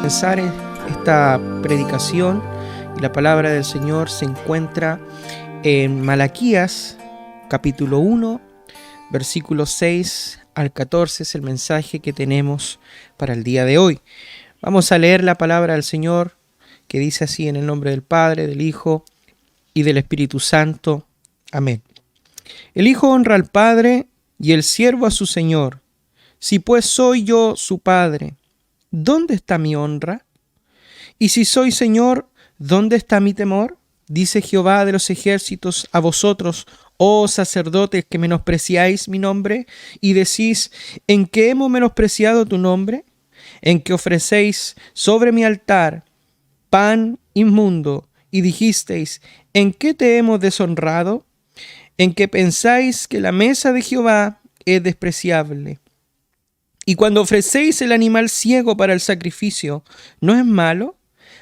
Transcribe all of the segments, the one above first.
comenzar esta predicación y la palabra del Señor se encuentra en Malaquías capítulo 1, versículos 6 al 14, es el mensaje que tenemos para el día de hoy. Vamos a leer la palabra del Señor que dice así: en el nombre del Padre, del Hijo y del Espíritu Santo. Amén. El Hijo honra al Padre y el siervo a su Señor. Si pues soy yo su Padre, ¿dónde está mi honra? Y si soy Señor, ¿dónde está mi temor? Dice Jehová de los ejércitos a vosotros, oh sacerdotes, que menospreciáis mi nombre, y decís: ¿en qué hemos menospreciado tu nombre? En que ofrecéis sobre mi altar pan inmundo, y dijisteis: ¿en qué te hemos deshonrado? En que pensáis que la mesa de Jehová es despreciable. Y cuando ofrecéis el animal ciego para el sacrificio, ¿no es malo?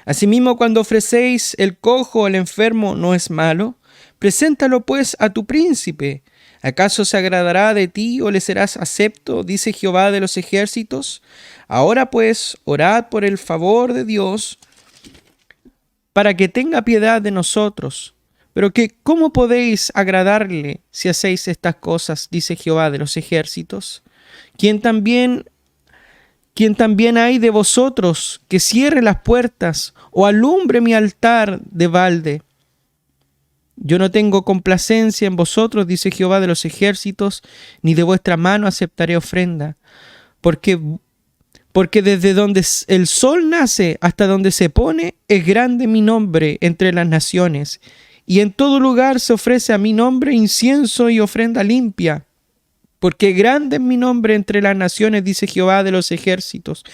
Asimismo, cuando ofrecéis el cojo o el enfermo, ¿no es malo? Preséntalo pues a tu príncipe. ¿Acaso se agradará de ti o le serás acepto? Dice Jehová de los ejércitos. Ahora pues, orad por el favor de Dios, para que tenga piedad de nosotros. Pero que, ¿cómo podéis agradarle si hacéis estas cosas? Dice Jehová de los ejércitos. ¿Quién también hay de vosotros que cierre las puertas o alumbre mi altar de balde? Yo no tengo complacencia en vosotros, dice Jehová de los ejércitos, ni de vuestra mano aceptaré ofrenda. Porque desde donde el sol nace hasta donde se pone, es grande mi nombre entre las naciones. Y en todo lugar se ofrece a mi nombre incienso y ofrenda limpia. Porque grande es mi nombre entre las naciones, dice Jehová de los ejércitos.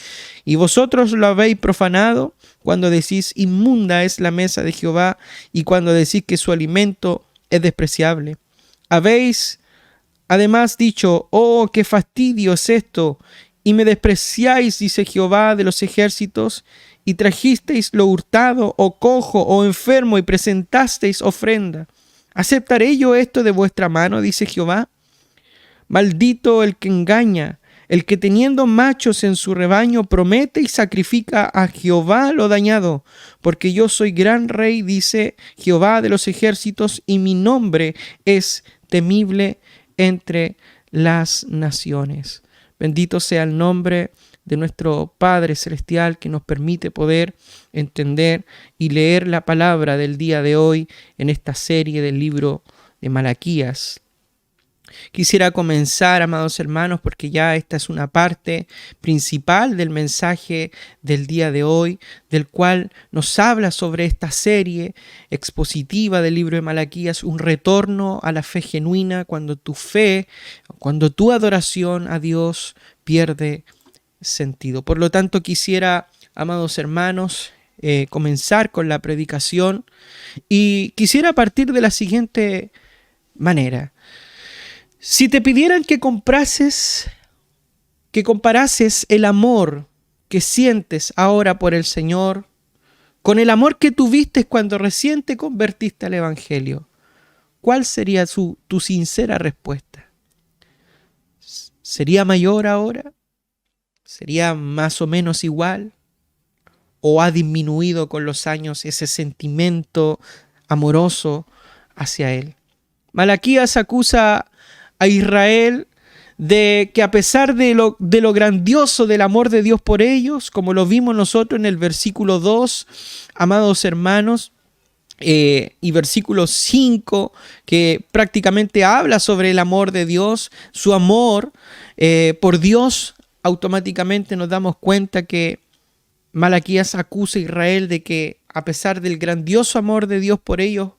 Y vosotros lo habéis profanado cuando decís: inmunda es la mesa de Jehová, y cuando decís que su alimento es despreciable. Habéis además dicho: oh, qué fastidio es esto, y me despreciáis, dice Jehová de los ejércitos, y trajisteis lo hurtado, o cojo, o enfermo, y presentasteis ofrenda. ¿Aceptaré yo esto de vuestra mano? Dice Jehová. Maldito el que engaña, el que teniendo machos en su rebaño promete y sacrifica a Jehová lo dañado, porque yo soy gran rey, dice Jehová de los ejércitos, y mi nombre es temible entre las naciones. Bendito sea el nombre de nuestro Padre Celestial, que nos permite poder entender y leer la palabra del día de hoy en esta serie del libro de Malaquías. Quisiera comenzar, amados hermanos, porque ya esta es una parte principal del mensaje del día de hoy, del cual nos habla sobre esta serie expositiva del libro de Malaquías, un retorno a la fe genuina cuando tu fe, cuando tu adoración a Dios pierde sentido. Por lo tanto, quisiera, amados hermanos, comenzar con la predicación y quisiera partir de la siguiente manera. Si te pidieran que comparases el amor que sientes ahora por el Señor con el amor que tuviste cuando recién te convertiste al Evangelio, ¿cuál sería tu sincera respuesta? ¿Sería mayor ahora? ¿Sería más o menos igual? ¿O ha disminuido con los años ese sentimiento amoroso hacia Él? Malaquías acusa a Israel de que, a pesar de lo grandioso del amor de Dios por ellos, como lo vimos nosotros en el versículo 2, amados hermanos, y versículo 5, que prácticamente habla sobre el amor de Dios, su amor por Dios, automáticamente nos damos cuenta que Malaquías acusa a Israel de que, a pesar del grandioso amor de Dios por ellos,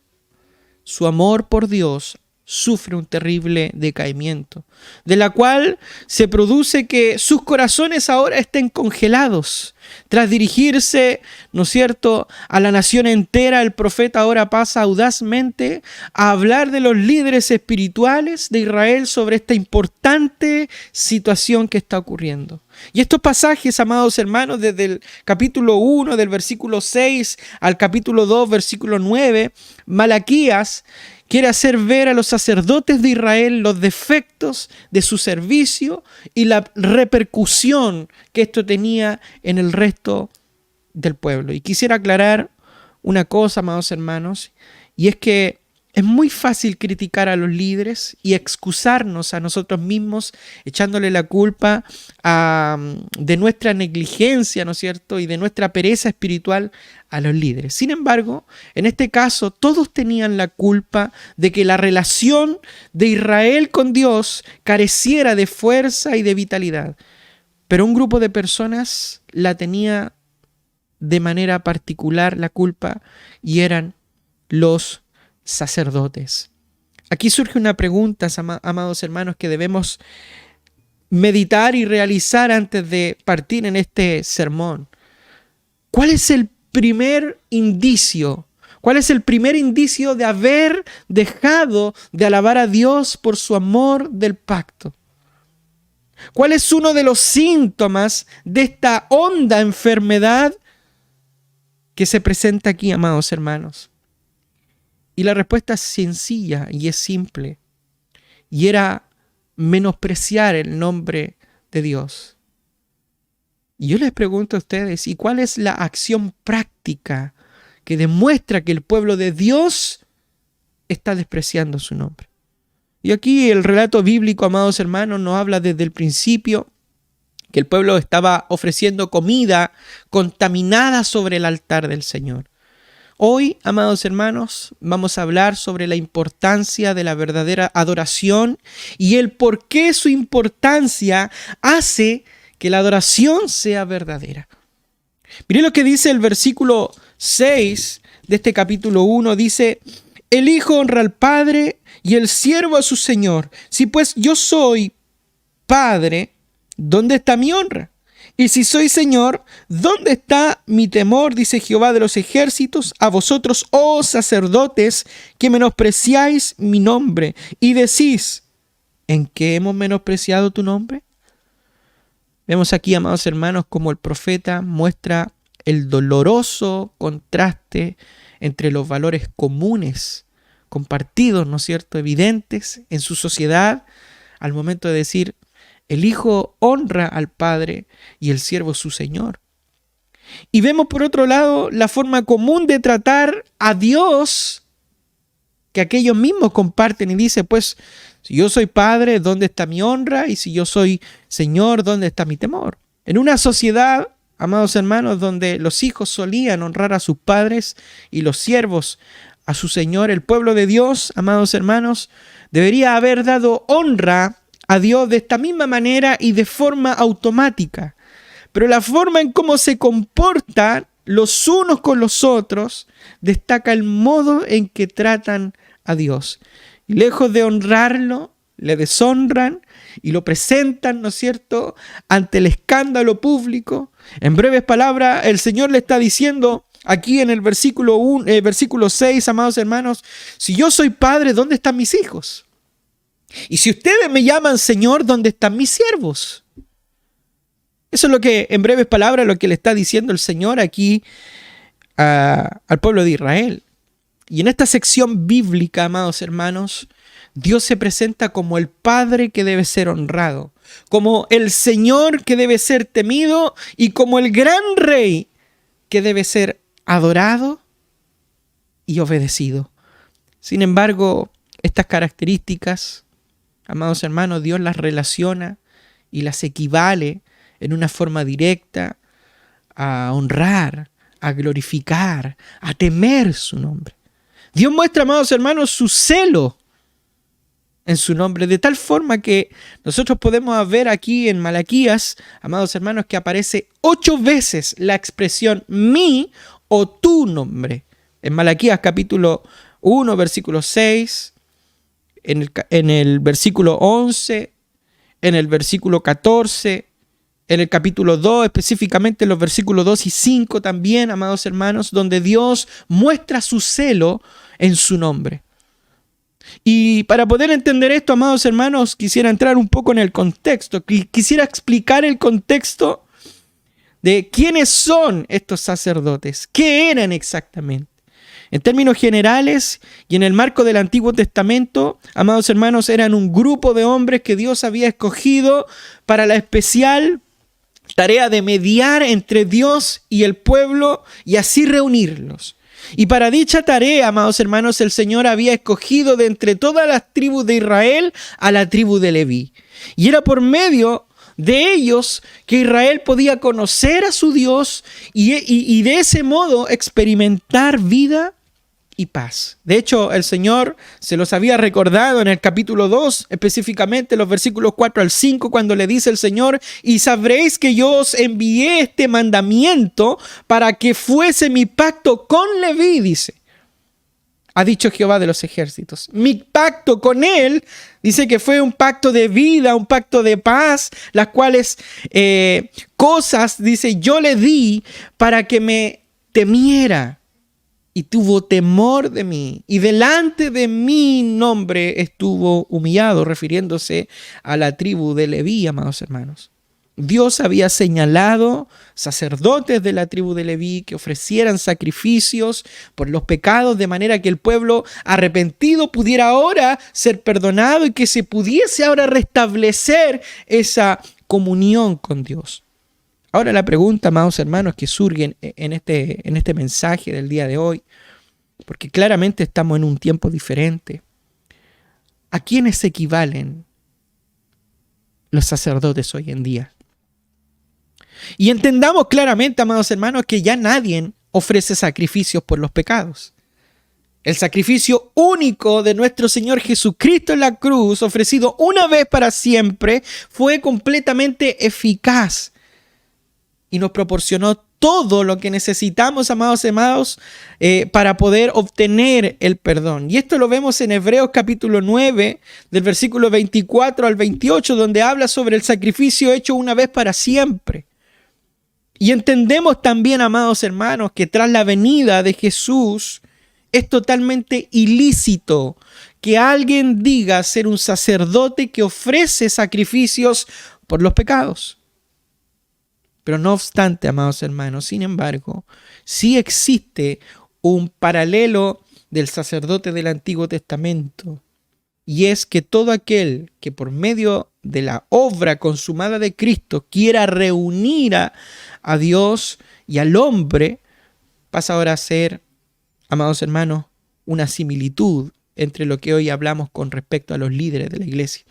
su amor por Dios sufre un terrible decaimiento, de la cual se produce que sus corazones ahora estén congelados. Tras dirigirse, ¿no es cierto?, a la nación entera, el profeta ahora pasa audazmente a hablar de los líderes espirituales de Israel sobre esta importante situación que está ocurriendo. Y estos pasajes, amados hermanos, desde el capítulo 1, del versículo 6 al capítulo 2, versículo 9, Malaquías quiere hacer ver a los sacerdotes de Israel los defectos de su servicio y la repercusión que esto tenía en el resto del pueblo. Y quisiera aclarar una cosa, amados hermanos, y es que es muy fácil criticar a los líderes y excusarnos a nosotros mismos, echándole la culpa de nuestra negligencia, ¿no es cierto?, y de nuestra pereza espiritual a los líderes. Sin embargo, en este caso, todos tenían la culpa de que la relación de Israel con Dios careciera de fuerza y de vitalidad. Pero un grupo de personas la tenía de manera particular la culpa, y eran los sacerdotes. Aquí surge una pregunta, amados hermanos, que debemos meditar y realizar antes de partir en este sermón. ¿Cuál es el primer indicio? ¿Cuál es el primer indicio de haber dejado de alabar a Dios por su amor del pacto? ¿Cuál es uno de los síntomas de esta honda enfermedad que se presenta aquí, amados hermanos? Y la respuesta es sencilla y es simple. Y era menospreciar el nombre de Dios. Y yo les pregunto a ustedes, ¿y cuál es la acción práctica que demuestra que el pueblo de Dios está despreciando su nombre? Y aquí el relato bíblico, amados hermanos, nos habla desde el principio que el pueblo estaba ofreciendo comida contaminada sobre el altar del Señor. Hoy, amados hermanos, vamos a hablar sobre la importancia de la verdadera adoración y el por qué su importancia hace que la adoración sea verdadera. Miren lo que dice el versículo 6 de este capítulo 1, dice: el hijo honra al padre y el siervo a su señor. Si pues yo soy padre, ¿dónde está mi honra? Y si soy señor, ¿dónde está mi temor? Dice Jehová de los ejércitos, a vosotros, oh sacerdotes, que menospreciáis mi nombre y decís: ¿en qué hemos menospreciado tu nombre? Vemos aquí, amados hermanos, como el profeta muestra el doloroso contraste entre los valores comunes, compartidos, ¿no es cierto?, evidentes en su sociedad, al momento de decir: el hijo honra al padre y el siervo su señor. Y vemos por otro lado la forma común de tratar a Dios que aquellos mismos comparten, y dice: pues si yo soy padre, ¿dónde está mi honra? Y si yo soy señor, ¿dónde está mi temor? En una sociedad, amados hermanos, donde los hijos solían honrar a sus padres y los siervos a su señor, el pueblo de Dios, amados hermanos, debería haber dado honra a Dios de esta misma manera y de forma automática. Pero la forma en cómo se comportan los unos con los otros destaca el modo en que tratan a Dios. Y lejos de honrarlo, le deshonran y lo presentan, ¿no es cierto?, ante el escándalo público. En breves palabras, el Señor le está diciendo aquí en el versículo 6, amados hermanos: si yo soy padre, ¿dónde están mis hijos? Y si ustedes me llaman Señor, ¿dónde están mis siervos? Eso es lo que, en breves palabras, lo que le está diciendo el Señor aquí al pueblo de Israel. Y en esta sección bíblica, amados hermanos, Dios se presenta como el Padre que debe ser honrado, como el Señor que debe ser temido y como el gran Rey que debe ser adorado y obedecido. Sin embargo, estas características, amados hermanos, Dios las relaciona y las equivale en una forma directa a honrar, a glorificar, a temer su nombre. Dios muestra, amados hermanos, su celo en su nombre, de tal forma que nosotros podemos ver aquí en Malaquías, amados hermanos, que aparece 8 veces la expresión mi o tu nombre. En Malaquías capítulo 1, versículo 6, en el versículo 11, en el versículo 14, en el capítulo 2, específicamente en los versículos 2 y 5 también, amados hermanos, donde Dios muestra su celo en su nombre. Y para poder entender esto, amados hermanos, quisiera entrar un poco en el contexto. Quisiera explicar el contexto de quiénes son estos sacerdotes, qué eran exactamente. En términos generales y en el marco del Antiguo Testamento, amados hermanos, eran un grupo de hombres que Dios había escogido para la especial tarea de mediar entre Dios y el pueblo y así reunirlos. Y para dicha tarea, amados hermanos, el Señor había escogido de entre todas las tribus de Israel a la tribu de Leví. Y era por medio de ellos que Israel podía conocer a su Dios y de ese modo experimentar vida y paz. De hecho, el Señor se los había recordado en el capítulo 2, específicamente los versículos 4 al 5, cuando le dice el Señor: y sabréis que yo os envié este mandamiento para que fuese mi pacto con Leví, dice. Ha dicho Jehová de los ejércitos. Mi pacto con él, dice que fue un pacto de vida, un pacto de paz, las cuales cosas, dice, yo le di para que me temiera. Y tuvo temor de mí, y delante de mi nombre estuvo humillado, refiriéndose a la tribu de Leví, amados hermanos. Dios había señalado sacerdotes de la tribu de Leví que ofrecieran sacrificios por los pecados, de manera que el pueblo arrepentido pudiera ahora ser perdonado y que se pudiese ahora restablecer esa comunión con Dios. Ahora la pregunta, amados hermanos, que surge en este mensaje del día de hoy, porque claramente estamos en un tiempo diferente. ¿A quiénes equivalen los sacerdotes hoy en día? Y entendamos claramente, amados hermanos, que ya nadie ofrece sacrificios por los pecados. El sacrificio único de nuestro Señor Jesucristo en la cruz, ofrecido una vez para siempre, fue completamente eficaz y nos proporcionó todo lo que necesitamos, amados hermanos, para poder obtener el perdón. Y esto lo vemos en Hebreos capítulo 9, del versículo 24 al 28, donde habla sobre el sacrificio hecho una vez para siempre. Y entendemos también, amados hermanos, que tras la venida de Jesús es totalmente ilícito que alguien diga ser un sacerdote que ofrece sacrificios por los pecados. Pero no obstante, amados hermanos, sin embargo, sí existe un paralelo del sacerdote del Antiguo Testamento. Y es que todo aquel que por medio de la obra consumada de Cristo quiera reunir a Dios y al hombre, pasa ahora a ser, amados hermanos, una similitud entre lo que hoy hablamos con respecto a los líderes de la iglesia.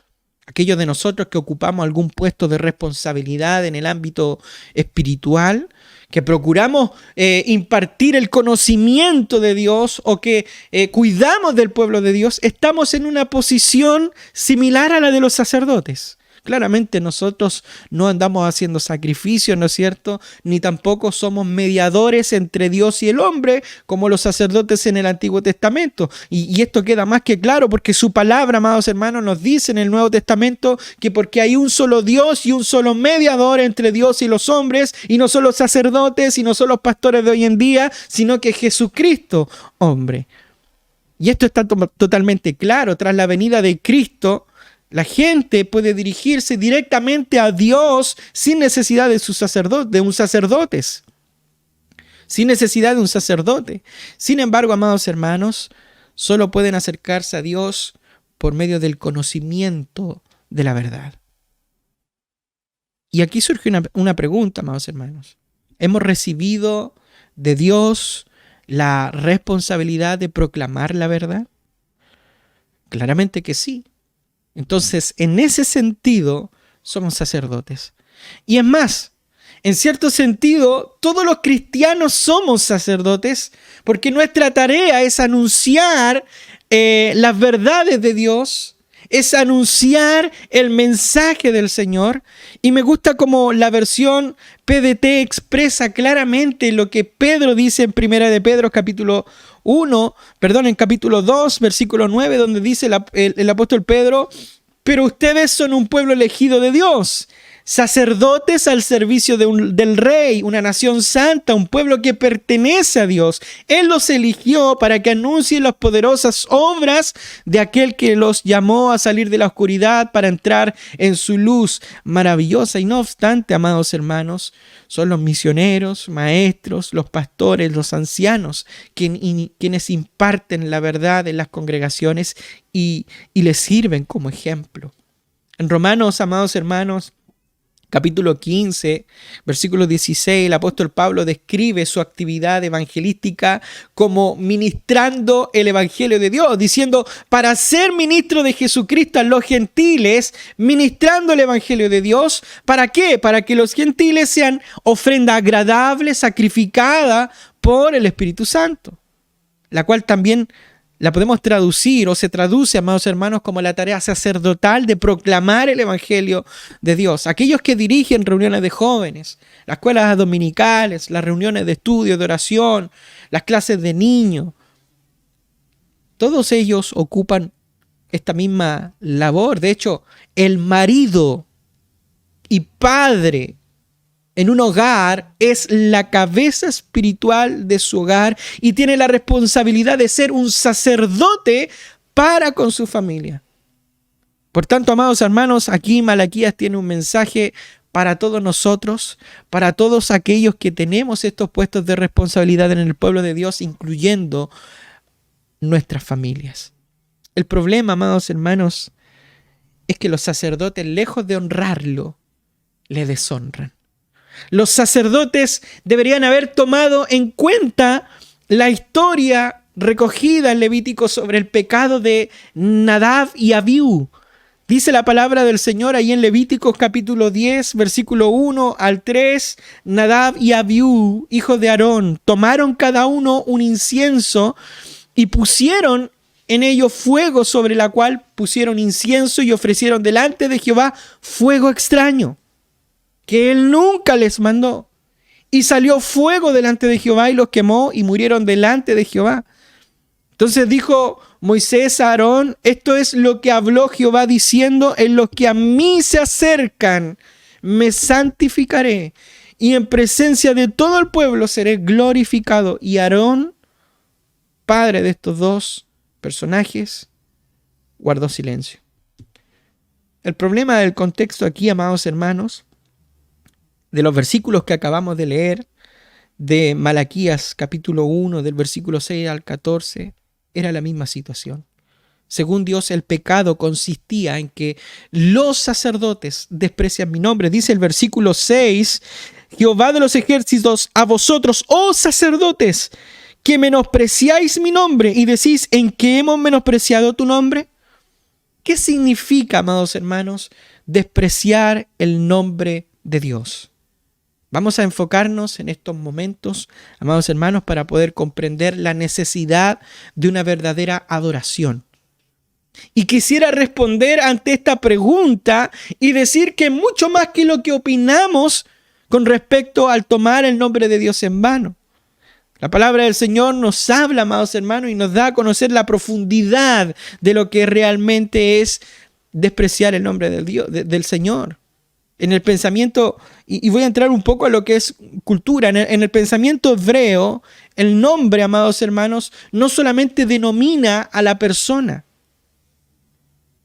Aquellos de nosotros que ocupamos algún puesto de responsabilidad en el ámbito espiritual, que procuramos impartir el conocimiento de Dios o que cuidamos del pueblo de Dios, estamos en una posición similar a la de los sacerdotes. Claramente nosotros no andamos haciendo sacrificios, ¿no es cierto? Ni tampoco somos mediadores entre Dios y el hombre como los sacerdotes en el Antiguo Testamento. Y esto queda más que claro porque su palabra, amados hermanos, nos dice en el Nuevo Testamento que porque hay un solo Dios y un solo mediador entre Dios y los hombres, y no son los sacerdotes y no son los pastores de hoy en día, sino que Jesucristo, hombre. Y esto está totalmente claro. Tras la venida de Cristo, la gente puede dirigirse directamente a Dios sin necesidad de un sacerdote. Sin necesidad de un sacerdote. Sin embargo, amados hermanos, solo pueden acercarse a Dios por medio del conocimiento de la verdad. Y aquí surge una pregunta, amados hermanos. ¿Hemos recibido de Dios la responsabilidad de proclamar la verdad? Claramente que sí. Entonces, en ese sentido, somos sacerdotes. Y es más, en cierto sentido, todos los cristianos somos sacerdotes, porque nuestra tarea es anunciar las verdades de Dios, es anunciar el mensaje del Señor. Y me gusta como la versión PDT expresa claramente lo que Pedro dice en Primera de Pedro capítulo 2, versículo 9, donde dice el apóstol Pedro: pero ustedes son un pueblo elegido de Dios, sacerdotes al servicio del Rey, una nación santa, un pueblo que pertenece a Dios. Él los eligió para que anuncien las poderosas obras de aquel que los llamó a salir de la oscuridad para entrar en su luz maravillosa. Y no obstante, amados hermanos, son los misioneros, maestros, los pastores, los ancianos quienes imparten la verdad en las congregaciones y les sirven como ejemplo. En Romanos, amados hermanos, Capítulo 15, versículo 16, el apóstol Pablo describe su actividad evangelística como ministrando el evangelio de Dios, diciendo, para ser ministro de Jesucristo a los gentiles, ministrando el evangelio de Dios, ¿para qué? Para que los gentiles sean ofrenda agradable, sacrificada por el Espíritu Santo, la cual también la podemos traducir o se traduce, amados hermanos, como la tarea sacerdotal de proclamar el evangelio de Dios. Aquellos que dirigen reuniones de jóvenes, las escuelas dominicales, las reuniones de estudio, de oración, las clases de niños, todos ellos ocupan esta misma labor. De hecho, el marido y padre en un hogar es la cabeza espiritual de su hogar y tiene la responsabilidad de ser un sacerdote para con su familia. Por tanto, amados hermanos, aquí Malaquías tiene un mensaje para todos nosotros, para todos aquellos que tenemos estos puestos de responsabilidad en el pueblo de Dios, incluyendo nuestras familias. El problema, amados hermanos, es que los sacerdotes, lejos de honrarlo, le deshonran. Los sacerdotes deberían haber tomado en cuenta la historia recogida en Levítico sobre el pecado de Nadab y Abiú. Dice la palabra del Señor ahí en Levíticos capítulo 10, versículo 1 al 3, Nadab y Abiú, hijos de Aarón, tomaron cada uno un incienso y pusieron en ello fuego sobre la cual pusieron incienso y ofrecieron delante de Jehová fuego extraño, que él nunca les mandó. Y salió fuego delante de Jehová y los quemó y murieron delante de Jehová. Entonces dijo Moisés a Aarón, esto es lo que habló Jehová diciendo, en los que a mí se acercan, me santificaré y en presencia de todo el pueblo seré glorificado. Y Aarón, padre de estos dos personajes, guardó silencio. El problema del contexto aquí, amados hermanos, de los versículos que acabamos de leer, de Malaquías capítulo 1, del versículo 6 al 14, era la misma situación. Según Dios, el pecado consistía en que los sacerdotes desprecian mi nombre. Dice el versículo 6, Jehová de los ejércitos, a vosotros, oh sacerdotes, que menospreciáis mi nombre y decís, ¿en qué hemos menospreciado tu nombre? ¿Qué significa, amados hermanos, despreciar el nombre de Dios? Vamos a enfocarnos en estos momentos, amados hermanos, para poder comprender la necesidad de una verdadera adoración. Y quisiera responder ante esta pregunta y decir que mucho más que lo que opinamos con respecto al tomar el nombre de Dios en vano. La palabra del Señor nos habla, amados hermanos, y nos da a conocer la profundidad de lo que realmente es despreciar el nombre del Dios, del Señor. En el pensamiento, y voy a entrar un poco a lo que es cultura, en el pensamiento hebreo, el nombre, amados hermanos, no solamente denomina a la persona,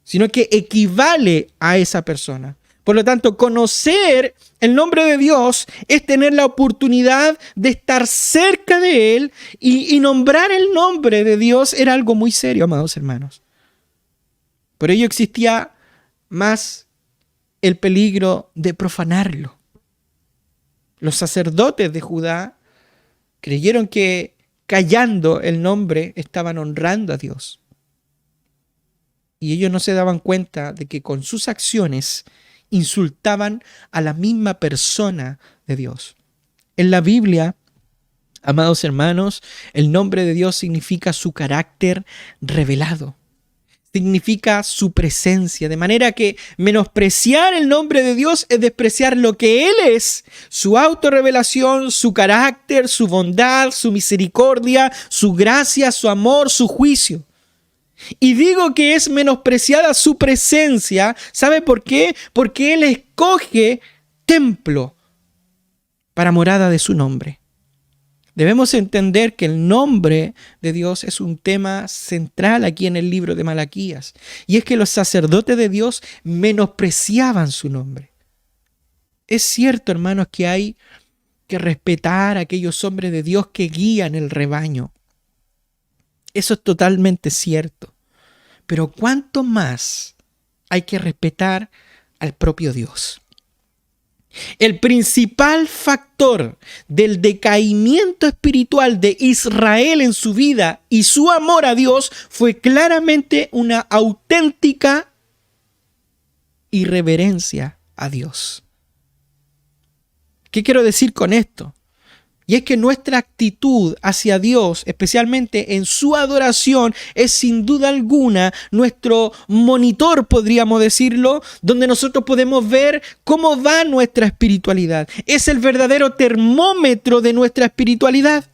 sino que equivale a esa persona. Por lo tanto, conocer el nombre de Dios es tener la oportunidad de estar cerca de Él y nombrar el nombre de Dios era algo muy serio, amados hermanos. Por ello existía más el peligro de profanarlo. Los sacerdotes de Judá creyeron que callando el nombre estaban honrando a Dios. Y ellos no se daban cuenta de que con sus acciones insultaban a la misma persona de Dios. En la Biblia, amados hermanos, el nombre de Dios significa su carácter revelado. Significa su presencia, de manera que menospreciar el nombre de Dios es despreciar lo que Él es, su autorrevelación, su carácter, su bondad, su misericordia, su gracia, su amor, su juicio. Y digo que es menospreciada su presencia, ¿sabe por qué? Porque Él escoge templo para morada de su nombre. Debemos entender que el nombre de Dios es un tema central aquí en el libro de Malaquías. Y es que los sacerdotes de Dios menospreciaban su nombre. Es cierto, hermanos, que hay que respetar a aquellos hombres de Dios que guían el rebaño. Eso es totalmente cierto. Pero ¿cuánto más hay que respetar al propio Dios? El principal factor del decaimiento espiritual de Israel en su vida y su amor a Dios fue claramente una auténtica irreverencia a Dios. ¿Qué quiero decir con esto? Y es que nuestra actitud hacia Dios, especialmente en su adoración, es sin duda alguna nuestro monitor, podríamos decirlo, donde nosotros podemos ver cómo va nuestra espiritualidad. Es el verdadero termómetro de nuestra espiritualidad,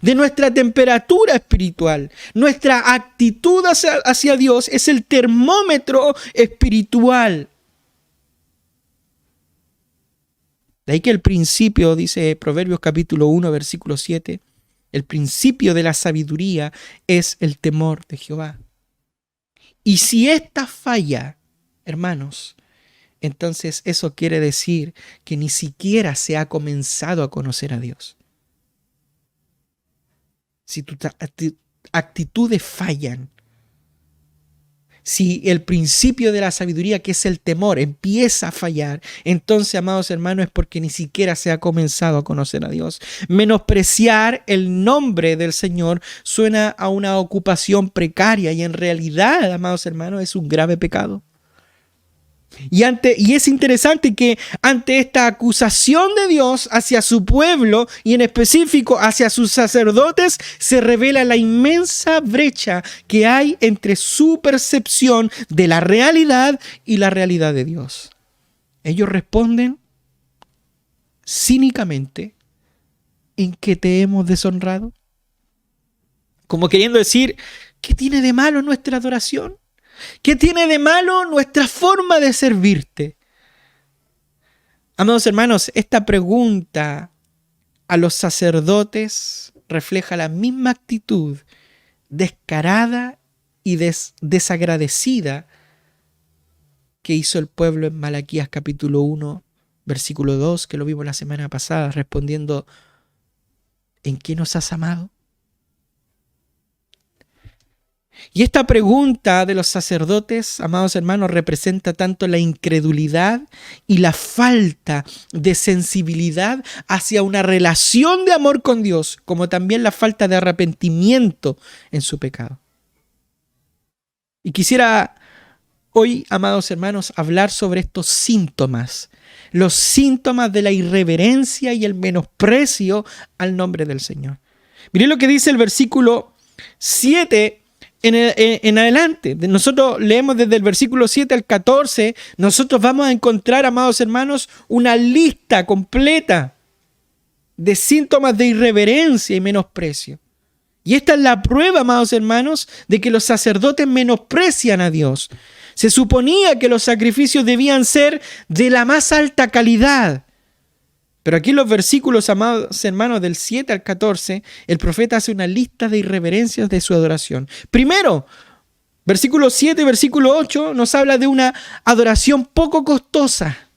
de nuestra temperatura espiritual. Nuestra actitud hacia Dios es el termómetro espiritual. De ahí que el principio, dice Proverbios capítulo 1, versículo 7, el principio de la sabiduría es el temor de Jehová. Y si esta falla, hermanos, entonces eso quiere decir que ni siquiera se ha comenzado a conocer a Dios. Si tus actitudes fallan, si el principio de la sabiduría, que es el temor, empieza a fallar, entonces, amados hermanos, es porque ni siquiera se ha comenzado a conocer a Dios. Menospreciar el nombre del Señor suena a una ocupación precaria y en realidad, amados hermanos, es un grave pecado. Y es interesante que ante esta acusación de Dios hacia su pueblo y en específico hacia sus sacerdotes, se revela la inmensa brecha que hay entre su percepción de la realidad y la realidad de Dios. Ellos responden cínicamente: ¿en qué te hemos deshonrado? Como queriendo decir, ¿qué tiene de malo nuestra adoración? ¿Qué tiene de malo nuestra forma de servirte? Amados hermanos, esta pregunta a los sacerdotes refleja la misma actitud descarada y desagradecida que hizo el pueblo en Malaquías capítulo 1, versículo 2, que lo vimos la semana pasada, respondiendo: ¿en qué nos has amado? Y esta pregunta de los sacerdotes, amados hermanos, representa tanto la incredulidad y la falta de sensibilidad hacia una relación de amor con Dios, como también la falta de arrepentimiento en su pecado. Y quisiera hoy, amados hermanos, hablar sobre estos síntomas, los síntomas de la irreverencia y el menosprecio al nombre del Señor. Miren lo que dice el versículo 7 en adelante. Nosotros leemos desde el versículo 7 al 14. Nosotros vamos a encontrar, amados hermanos, una lista completa de síntomas de irreverencia y menosprecio. Y esta es la prueba, amados hermanos, de que los sacerdotes menosprecian a Dios. Se suponía que los sacrificios debían ser de la más alta calidad. Pero aquí en los versículos, amados hermanos, del 7 al 14, el profeta hace una lista de irreverencias de su adoración. Primero, versículo 7 y versículo 8 nos habla de una adoración poco costosa.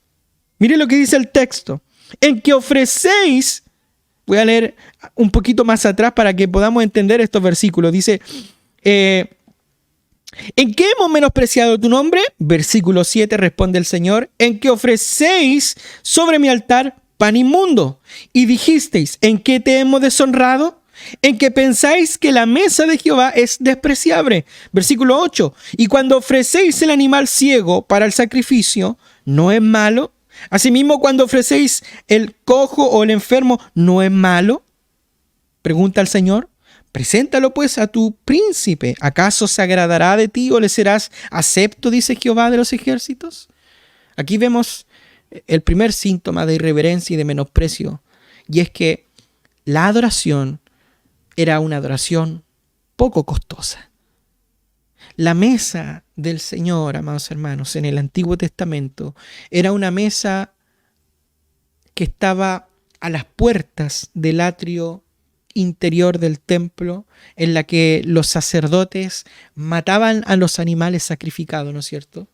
Mire lo que dice el texto: en que ofrecéis, voy a leer un poquito más atrás para que podamos entender estos versículos. Dice, ¿en qué hemos menospreciado tu nombre? Versículo 7 responde el Señor: en que ofrecéis sobre mi altar pan inmundo. Y dijisteis: ¿en qué te hemos deshonrado? En que pensáis que la mesa de Jehová es despreciable. Versículo 8. Y cuando ofrecéis el animal ciego para el sacrificio, ¿no es malo? Asimismo, cuando ofrecéis el cojo o el enfermo, ¿no es malo? Pregunta el Señor. Preséntalo pues a tu príncipe. ¿Acaso se agradará de ti o le serás acepto? Dice Jehová de los ejércitos. Aquí vemos el primer síntoma de irreverencia y de menosprecio, y es que la adoración era una adoración poco costosa. La mesa del Señor, amados hermanos, en el Antiguo Testamento, era una mesa que estaba a las puertas del atrio interior del templo, en la que los sacerdotes mataban a los animales sacrificados, ¿no es cierto?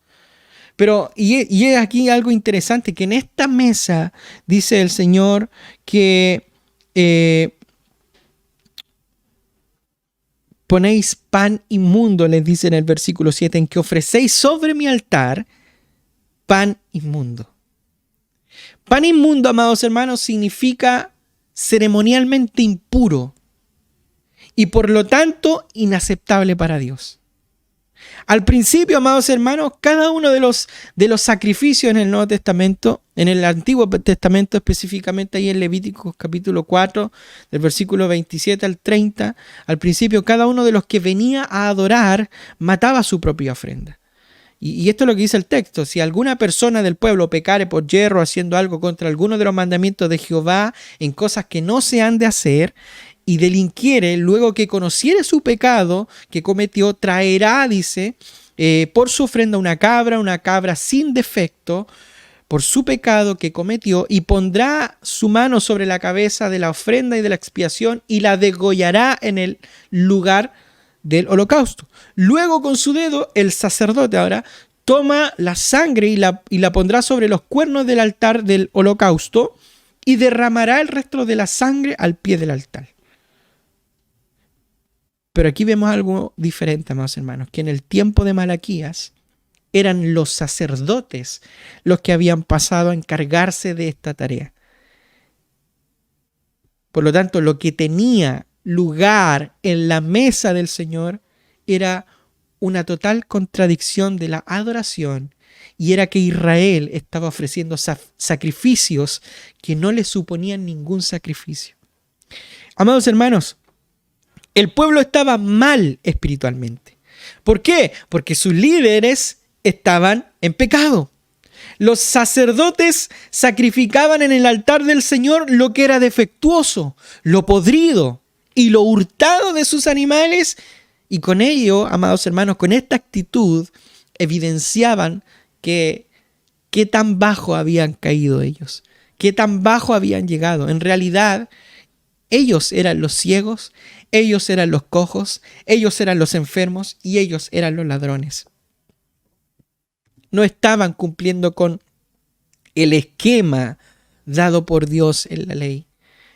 Pero, y es aquí algo interesante, que en esta mesa dice el Señor que ponéis pan inmundo, les dice en el versículo 7, en que ofrecéis sobre mi altar pan inmundo. Pan inmundo, amados hermanos, significa ceremonialmente impuro y por lo tanto inaceptable para Dios. Al principio, amados hermanos, cada uno de los sacrificios en el Nuevo Testamento, en el Antiguo Testamento específicamente, ahí en Levíticos capítulo 4, del versículo 27 al 30, al principio cada uno de los que venía a adorar mataba su propia ofrenda. Y esto es lo que dice el texto: si alguna persona del pueblo pecare por yerro haciendo algo contra alguno de los mandamientos de Jehová en cosas que no se han de hacer, y delinquiere, luego que conociere su pecado que cometió, traerá, dice, por su ofrenda una cabra sin defecto, por su pecado que cometió, y pondrá su mano sobre la cabeza de la ofrenda y de la expiación, y la degollará en el lugar del holocausto. Luego con su dedo, el sacerdote ahora toma la sangre y la pondrá sobre los cuernos del altar del holocausto, y derramará el resto de la sangre al pie del altar. Pero aquí vemos algo diferente, amados hermanos, que en el tiempo de Malaquías eran los sacerdotes los que habían pasado a encargarse de esta tarea. Por lo tanto, lo que tenía lugar en la mesa del Señor era una total contradicción de la adoración, y era que Israel estaba ofreciendo sacrificios que no le suponían ningún sacrificio. Amados hermanos, el pueblo estaba mal espiritualmente. ¿Por qué? Porque sus líderes estaban en pecado. Los sacerdotes sacrificaban en el altar del Señor lo que era defectuoso, lo podrido y lo hurtado de sus animales, y con ello, amados hermanos, con esta actitud evidenciaban qué tan bajo habían caído ellos, qué tan bajo habían llegado. En realidad, ellos eran los ciegos, ellos eran los cojos, ellos eran los enfermos y ellos eran los ladrones. No estaban cumpliendo con el esquema dado por Dios en la ley.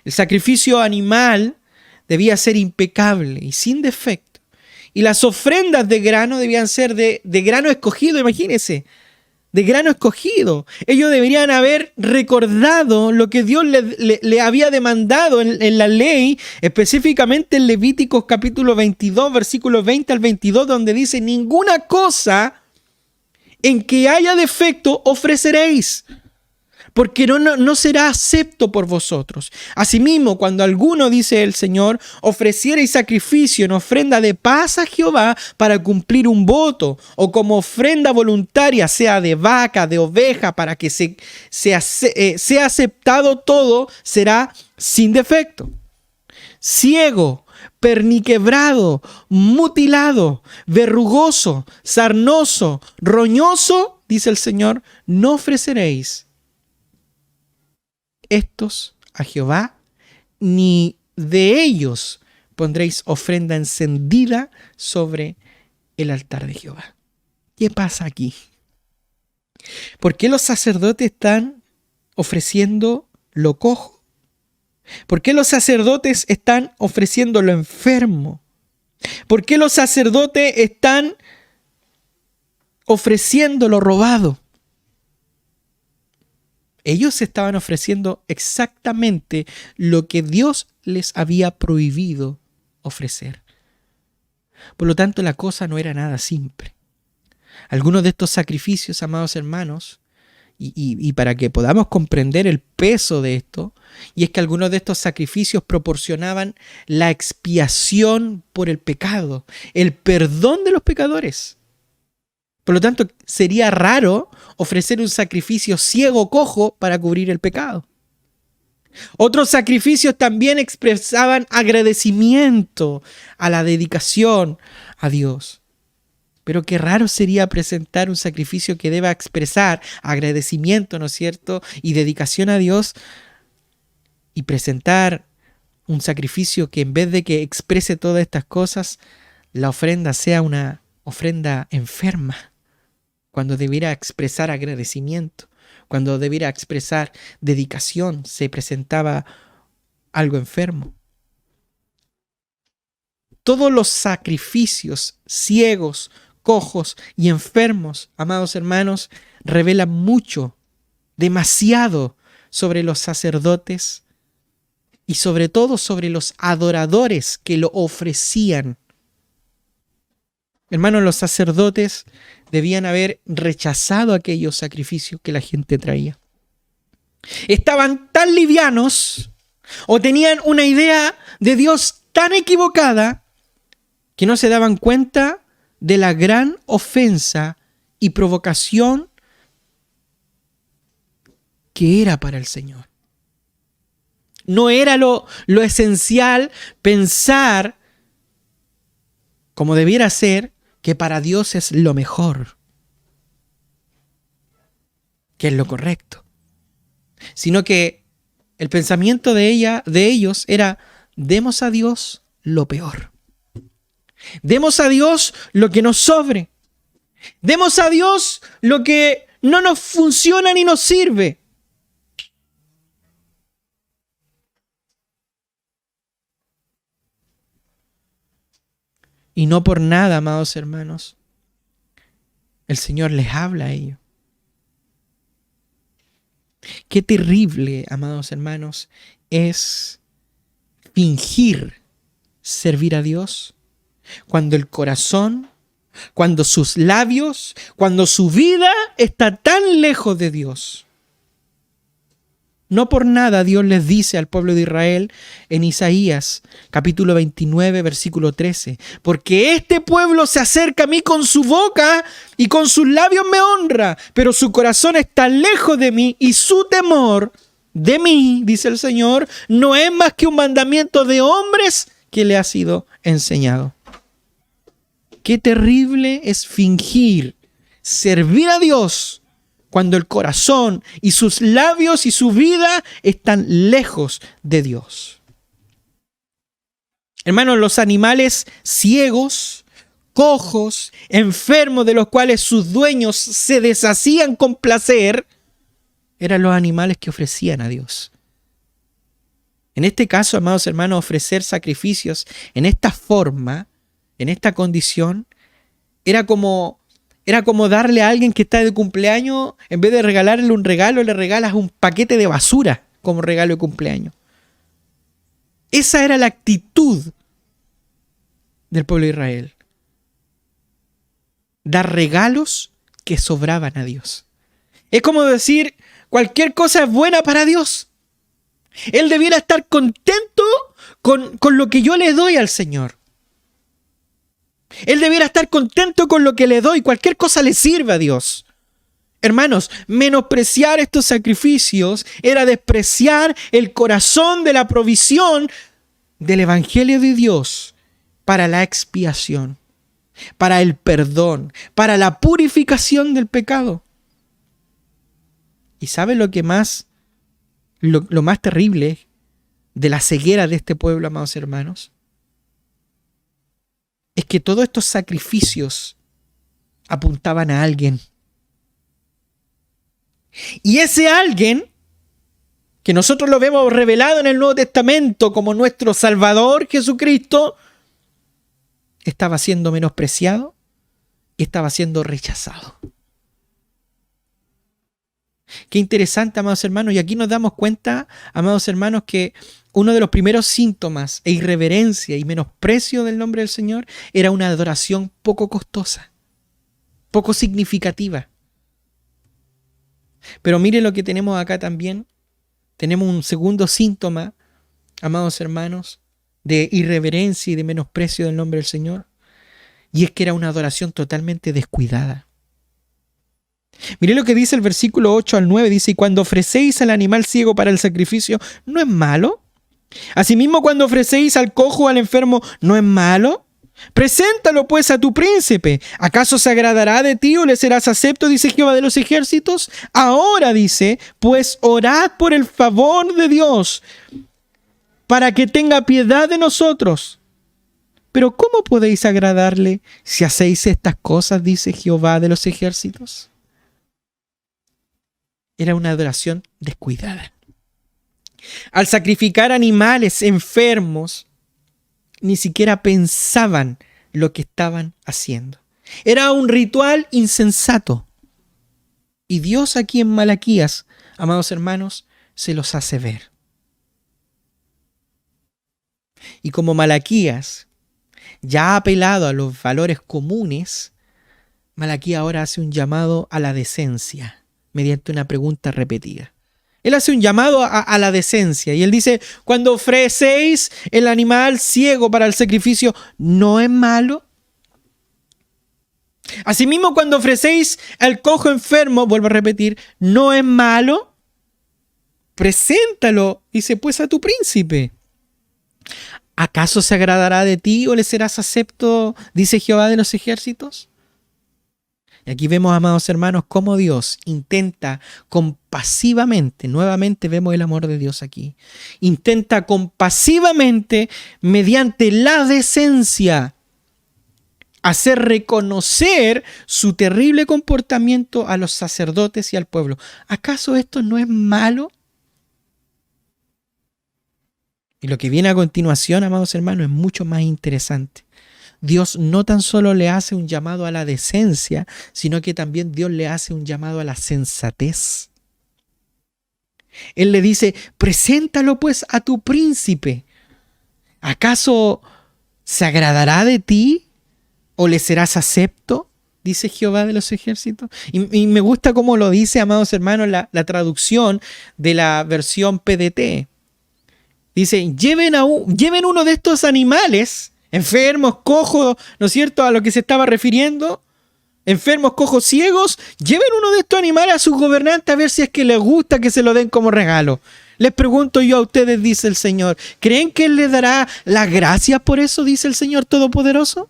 El sacrificio animal debía ser impecable y sin defecto. Y las ofrendas de grano debían ser de grano escogido, imagínense. De grano escogido. Ellos deberían haber recordado lo que Dios le había demandado en la ley, específicamente en Levíticos capítulo 22, versículos 20 al 22, donde dice: ninguna cosa en que haya defecto ofreceréis, porque no será acepto por vosotros. Asimismo, cuando alguno, dice el Señor, ofreciereis sacrificio en ofrenda de paz a Jehová para cumplir un voto, o como ofrenda voluntaria, sea de vaca, de oveja, para que sea aceptado todo, será sin defecto. Ciego, perniquebrado, mutilado, verrugoso, sarnoso, roñoso, dice el Señor, no ofreceréis estos a Jehová, ni de ellos pondréis ofrenda encendida sobre el altar de Jehová. ¿Qué pasa aquí? ¿Por qué los sacerdotes están ofreciendo lo cojo? ¿Por qué los sacerdotes están ofreciendo lo enfermo? ¿Por qué los sacerdotes están ofreciendo lo robado? Ellos estaban ofreciendo exactamente lo que Dios les había prohibido ofrecer. Por lo tanto, la cosa no era nada simple. Algunos de estos sacrificios, amados hermanos, y para que podamos comprender el peso de esto, y es que algunos de estos sacrificios proporcionaban la expiación por el pecado, el perdón de los pecadores. Por lo tanto, sería raro ofrecer un sacrificio ciego o cojo para cubrir el pecado. Otros sacrificios también expresaban agradecimiento a la dedicación a Dios. Pero qué raro sería presentar un sacrificio que deba expresar agradecimiento, ¿no es cierto?, y dedicación a Dios, y presentar un sacrificio que en vez de que exprese todas estas cosas, la ofrenda sea una ofrenda enferma, cuando debiera expresar agradecimiento, cuando debiera expresar dedicación, se presentaba algo enfermo. Todos los sacrificios ciegos, cojos y enfermos, amados hermanos, revelan mucho, demasiado, sobre los sacerdotes y sobre todo sobre los adoradores que lo ofrecían. Hermanos, los sacerdotes debían haber rechazado aquellos sacrificios que la gente traía. Estaban tan livianos o tenían una idea de Dios tan equivocada que no se daban cuenta de la gran ofensa y provocación que era para el Señor. No era lo esencial pensar, como debiera ser, que para Dios es lo mejor, que es lo correcto, sino que el pensamiento de ellos era: demos a Dios lo peor. Demos a Dios lo que nos sobre. Demos a Dios lo que no nos funciona ni nos sirve. Y no por nada, amados hermanos, el Señor les habla a ellos. Qué terrible, amados hermanos, es fingir servir a Dios cuando el corazón, cuando sus labios, cuando su vida está tan lejos de Dios. No por nada Dios les dice al pueblo de Israel en Isaías capítulo 29 versículo 13: porque este pueblo se acerca a mí con su boca y con sus labios me honra, pero su corazón está lejos de mí y su temor de mí, dice el Señor, no es más que un mandamiento de hombres que le ha sido enseñado. Qué terrible es fingir servir a Dios cuando el corazón y sus labios y su vida están lejos de Dios. Hermanos, los animales ciegos, cojos, enfermos, de los cuales sus dueños se deshacían con placer, eran los animales que ofrecían a Dios. En este caso, amados hermanos, ofrecer sacrificios en esta forma, en esta condición, era como darle a alguien que está de cumpleaños, en vez de regalarle un regalo, le regalas un paquete de basura como regalo de cumpleaños. Esa era la actitud del pueblo de Israel. Dar regalos que sobraban a Dios. Es como decir, cualquier cosa es buena para Dios. Él debiera estar contento con lo que yo le doy al Señor. Él debiera estar contento con lo que le doy. Cualquier cosa le sirve a Dios. Hermanos, menospreciar estos sacrificios era despreciar el corazón de la provisión del Evangelio de Dios para la expiación, para el perdón, para la purificación del pecado. ¿Y sabe lo más terrible de la ceguera de este pueblo, amados hermanos? Es que todos estos sacrificios apuntaban a alguien. Y ese alguien, que nosotros lo vemos revelado en el Nuevo Testamento como nuestro Salvador Jesucristo, estaba siendo menospreciado y estaba siendo rechazado. Qué interesante, amados hermanos, y aquí nos damos cuenta, amados hermanos, que uno de los primeros síntomas de irreverencia y menosprecio del nombre del Señor era una adoración poco costosa, poco significativa. Pero mire lo que tenemos acá también. Tenemos un segundo síntoma, amados hermanos, de irreverencia y de menosprecio del nombre del Señor. Y es que era una adoración totalmente descuidada. Mire lo que dice el versículo 8 al 9. Dice: y cuando ofrecéis al animal ciego para el sacrificio, ¿no es malo? Asimismo, cuando ofrecéis al cojo o al enfermo, ¿no es malo? Preséntalo pues a tu príncipe. ¿Acaso se agradará de ti o le serás acepto? Dice Jehová de los ejércitos. Ahora dice, pues orad por el favor de Dios, para que tenga piedad de nosotros. Pero ¿cómo podéis agradarle si hacéis estas cosas? Dice Jehová de los ejércitos. Era una adoración descuidada. Al sacrificar animales enfermos, ni siquiera pensaban lo que estaban haciendo. Era un ritual insensato. Y Dios aquí en Malaquías, amados hermanos, se los hace ver. Y como Malaquías ya ha apelado a los valores comunes, Malaquías ahora hace un llamado a la decencia mediante una pregunta repetida. Él hace un llamado a la decencia y él dice, cuando ofrecéis el animal ciego para el sacrificio, ¿no es malo? Asimismo, cuando ofrecéis al cojo enfermo, vuelvo a repetir, ¿no es malo? Preséntalo, dice, pues a tu príncipe. ¿Acaso se agradará de ti o le serás acepto, dice Jehová de los ejércitos? Y aquí vemos, amados hermanos, cómo Dios intenta compasivamente, nuevamente vemos el amor de Dios aquí, intenta compasivamente, mediante la decencia, hacer reconocer su terrible comportamiento a los sacerdotes y al pueblo. ¿Acaso esto no es malo? Y lo que viene a continuación, amados hermanos, es mucho más interesante. Dios no tan solo le hace un llamado a la decencia, sino que también Dios le hace un llamado a la sensatez. Él le dice, preséntalo pues a tu príncipe. ¿Acaso se agradará de ti o le serás acepto? Dice Jehová de los ejércitos. Y me gusta cómo lo dice, amados hermanos, la traducción de la versión PDT. Dice, lleven uno de estos animales, enfermos, cojos, ¿no es cierto?, a lo que se estaba refiriendo, enfermos, cojos, ciegos, lleven uno de estos animales a sus gobernantes a ver si es que les gusta que se lo den como regalo. Les pregunto yo a ustedes, dice el Señor, ¿creen que Él les dará las gracias por eso, dice el Señor Todopoderoso?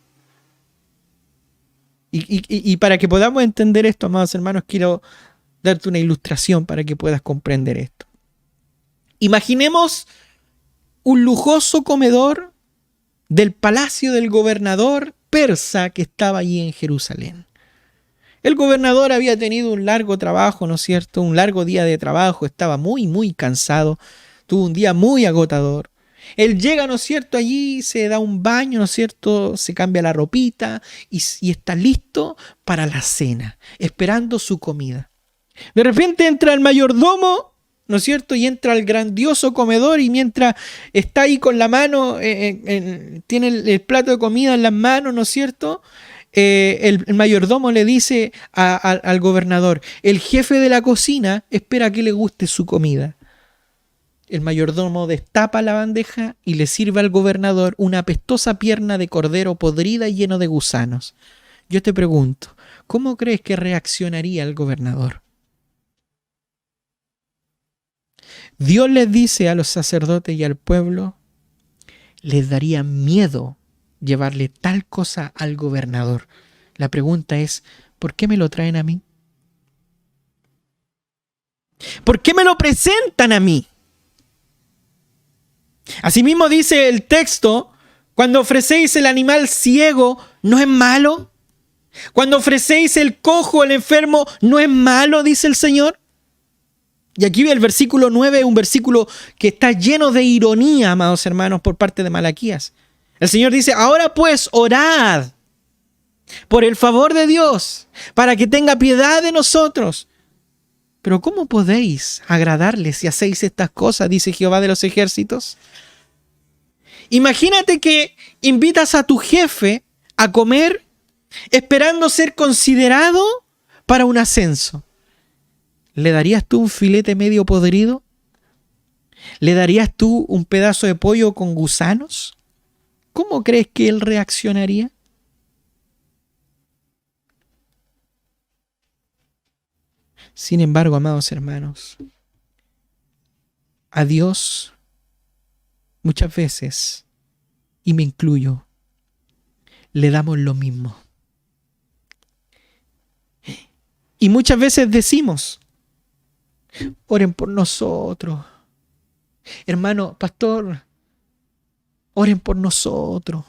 Y para que podamos entender esto, amados hermanos, quiero darte una ilustración para que puedas comprender esto. Imaginemos un lujoso comedor del palacio del gobernador persa que estaba allí en Jerusalén. El gobernador había tenido un largo trabajo, ¿no es cierto? Un largo día de trabajo, estaba muy cansado, tuvo un día muy agotador. Él llega, ¿no es cierto?, allí, se da un baño, ¿no es cierto?, se cambia la ropita y está listo para la cena, esperando su comida. De repente entra el mayordomo, ¿no es cierto?, y entra al grandioso comedor y mientras está ahí con la mano, tiene el plato de comida en las manos, ¿no es cierto?, el mayordomo le dice al gobernador, el jefe de la cocina espera que le guste su comida. El mayordomo destapa la bandeja y le sirve al gobernador una apestosa pierna de cordero podrida y lleno de gusanos. Yo te pregunto, ¿cómo crees que reaccionaría el gobernador? Dios les dice a los sacerdotes y al pueblo, les daría miedo llevarle tal cosa al gobernador. La pregunta es, ¿por qué me lo traen a mí? ¿Por qué me lo presentan a mí? Asimismo dice el texto, cuando ofrecéis el animal ciego, ¿no es malo? Cuando ofrecéis el cojo, el enfermo, ¿no es malo? Dice el Señor. Y aquí el versículo 9 es un versículo que está lleno de ironía, amados hermanos, por parte de Malaquías. El Señor dice, ahora pues orad por el favor de Dios, para que tenga piedad de nosotros. Pero ¿cómo podéis agradarle si hacéis estas cosas? Dice Jehová de los ejércitos. Imagínate que invitas a tu jefe a comer esperando ser considerado para un ascenso. ¿Le darías tú un filete medio podrido? ¿Le darías tú un pedazo de pollo con gusanos? ¿Cómo crees que él reaccionaría? Sin embargo, amados hermanos, a Dios muchas veces, y me incluyo, le damos lo mismo. Y muchas veces decimos, oren por nosotros. Hermano, pastor, oren por nosotros.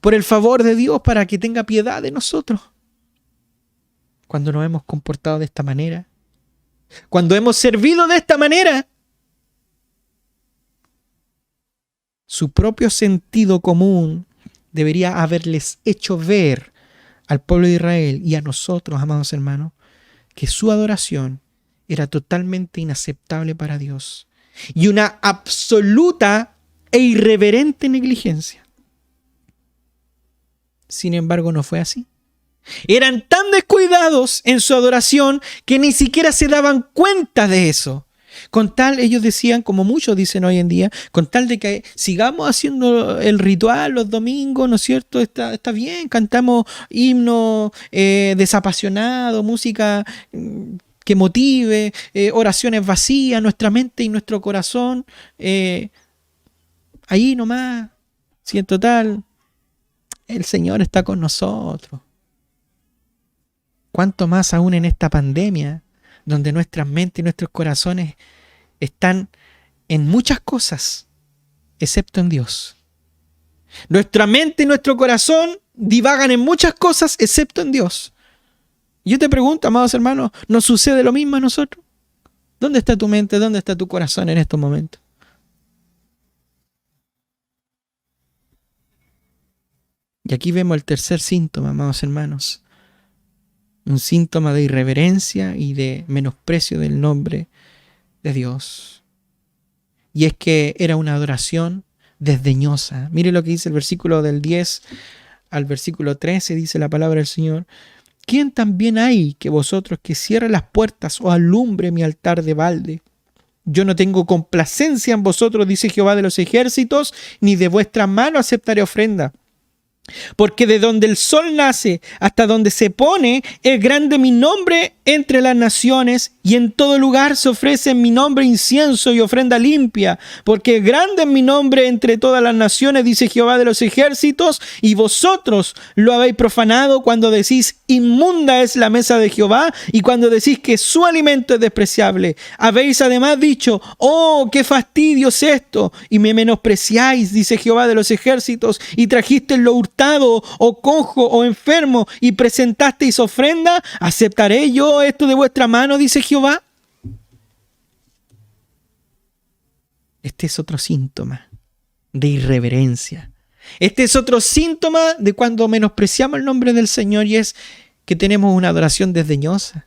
Por el favor de Dios para que tenga piedad de nosotros. Cuando nos hemos comportado de esta manera, cuando hemos servido de esta manera, su propio sentido común debería haberles hecho ver al pueblo de Israel y a nosotros, amados hermanos, que su adoración era totalmente inaceptable para Dios y una absoluta e irreverente negligencia. Sin embargo, no fue así. Eran tan descuidados en su adoración que ni siquiera se daban cuenta de eso. Con tal, ellos decían, como muchos dicen hoy en día, con tal de que sigamos haciendo el ritual los domingos, ¿no es cierto? Está bien, cantamos himnos desapasionados, música que motive, oraciones vacías, nuestra mente y nuestro corazón, ahí nomás, si en total, el Señor está con nosotros. ¿Cuánto más aún en esta pandemia, donde nuestras mentes y nuestros corazones están en muchas cosas, excepto en Dios? Nuestra mente y nuestro corazón divagan en muchas cosas, excepto en Dios. Yo te pregunto, amados hermanos, ¿nos sucede lo mismo a nosotros? ¿Dónde está tu mente? ¿Dónde está tu corazón en estos momentos? Y aquí vemos el tercer síntoma, amados hermanos. Un síntoma de irreverencia y de menosprecio del nombre de Dios. Y es que era una adoración desdeñosa. Mire lo que dice el versículo del 10 al versículo 13, dice la palabra del Señor. ¿Quién también hay que vosotros que cierre las puertas o alumbre mi altar de balde? Yo no tengo complacencia en vosotros, dice Jehová de los ejércitos, ni de vuestra mano aceptaré ofrenda. Porque de donde el sol nace hasta donde se pone, es grande mi nombre entre las naciones, y en todo lugar se ofrece en mi nombre incienso y ofrenda limpia, porque es grande mi nombre entre todas las naciones, dice Jehová de los ejércitos, y vosotros lo habéis profanado cuando decís inmunda es la mesa de Jehová, y cuando decís que su alimento es despreciable. Habéis además dicho, oh, qué fastidio es esto, y me menospreciáis, dice Jehová de los ejércitos, y trajisteis lo hurtado, o cojo, o enfermo, y presentasteis ofrenda. ¿Aceptaré yo esto de vuestra mano, dice Jehová? Este es otro síntoma de irreverencia. Este es otro síntoma de cuando menospreciamos el nombre del Señor, y es que tenemos una adoración desdeñosa.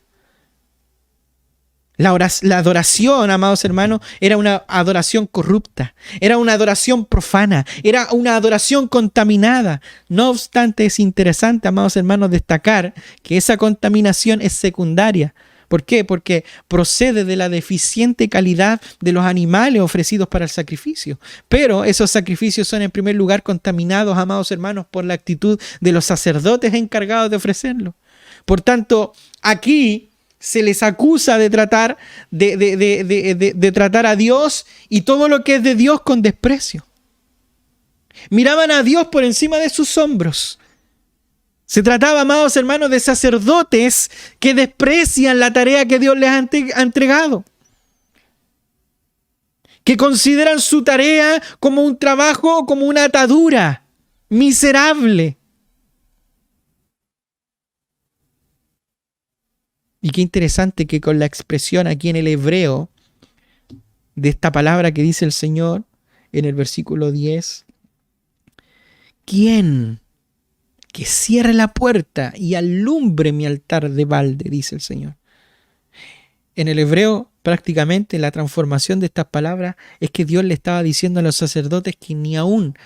La adoración, amados hermanos, era una adoración corrupta, era una adoración profana, era una adoración contaminada. No obstante, es interesante, amados hermanos, destacar que esa contaminación es secundaria. ¿Por qué? Porque procede de la deficiente calidad de los animales ofrecidos para el sacrificio. Pero esos sacrificios son en primer lugar contaminados, amados hermanos, por la actitud de los sacerdotes encargados de ofrecerlo. Por tanto, aquí se les acusa de tratar de tratar a Dios y todo lo que es de Dios con desprecio. Miraban a Dios por encima de sus hombros. Se trataba, amados hermanos, de sacerdotes que desprecian la tarea que Dios les ha entregado, que consideran su tarea como un trabajo, como una atadura miserable. Y qué interesante que con la expresión aquí en el hebreo de esta palabra que dice el Señor en el versículo 10, ¿quién que cierre la puerta y alumbre mi altar de balde? Dice el Señor. En el hebreo, prácticamente la transformación de estas palabras es que Dios le estaba diciendo a los sacerdotes que ni aún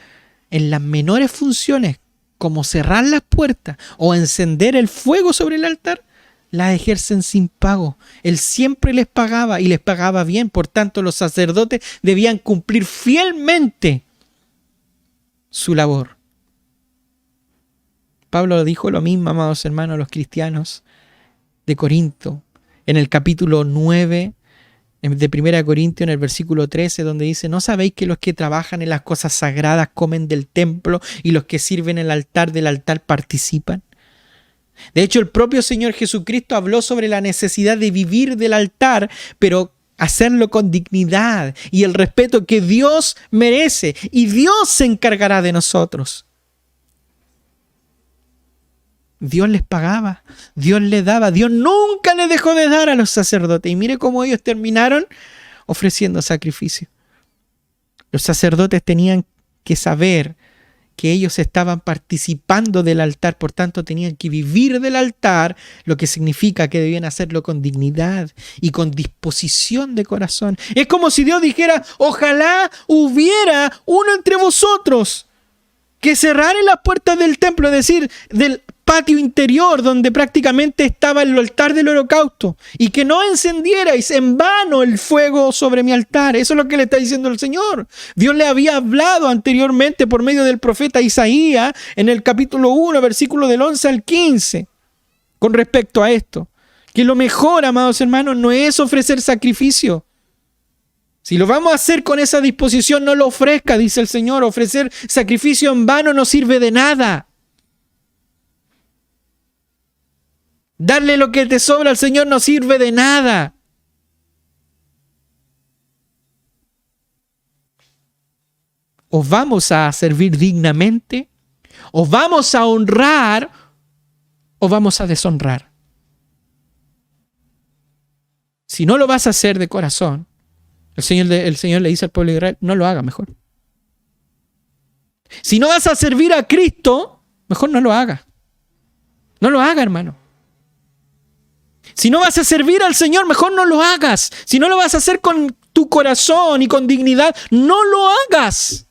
en las menores funciones, como cerrar las puertas o encender el fuego sobre el altar, las ejercen sin pago. Él siempre les pagaba y les pagaba bien. Por tanto, los sacerdotes debían cumplir fielmente su labor. Pablo dijo lo mismo, amados hermanos, a los cristianos de Corinto, en el capítulo 9 de 1 Corintios, en el versículo 13, donde dice: ¿no sabéis que los que trabajan en las cosas sagradas comen del templo y los que sirven el altar del altar participan? De hecho, el propio Señor Jesucristo habló sobre la necesidad de vivir del altar, pero hacerlo con dignidad y el respeto que Dios merece, y Dios se encargará de nosotros. Dios les pagaba, Dios les daba, Dios nunca les dejó de dar a los sacerdotes. Y mire cómo ellos terminaron ofreciendo sacrificio. Los sacerdotes tenían que saber que ellos estaban participando del altar, por tanto tenían que vivir del altar, lo que significa que debían hacerlo con dignidad y con disposición de corazón. Es como si Dios dijera: ojalá hubiera uno entre vosotros que cerrara las puertas del templo, es decir, del patio interior donde prácticamente estaba el altar del holocausto, y que no encendierais en vano el fuego sobre mi altar. Eso es lo que le está diciendo el Señor. Dios le había hablado anteriormente por medio del profeta Isaías en el capítulo 1, versículo del 11 al 15, con respecto a esto, que lo mejor, amados hermanos, no es ofrecer sacrificio. Si lo vamos a hacer con esa disposición, no lo ofrezca, dice el Señor. Ofrecer sacrificio en vano no sirve de nada. Darle lo que te sobra al Señor no sirve de nada. O vamos a servir dignamente, o vamos a honrar, o vamos a deshonrar. Si no lo vas a hacer de corazón, el Señor le dice al pueblo de Israel: no lo haga mejor. Si no vas a servir a Cristo, mejor no lo haga. No lo haga, hermano. Si no vas a servir al Señor, mejor no lo hagas. Si no lo vas a hacer con tu corazón y con dignidad, no lo hagas.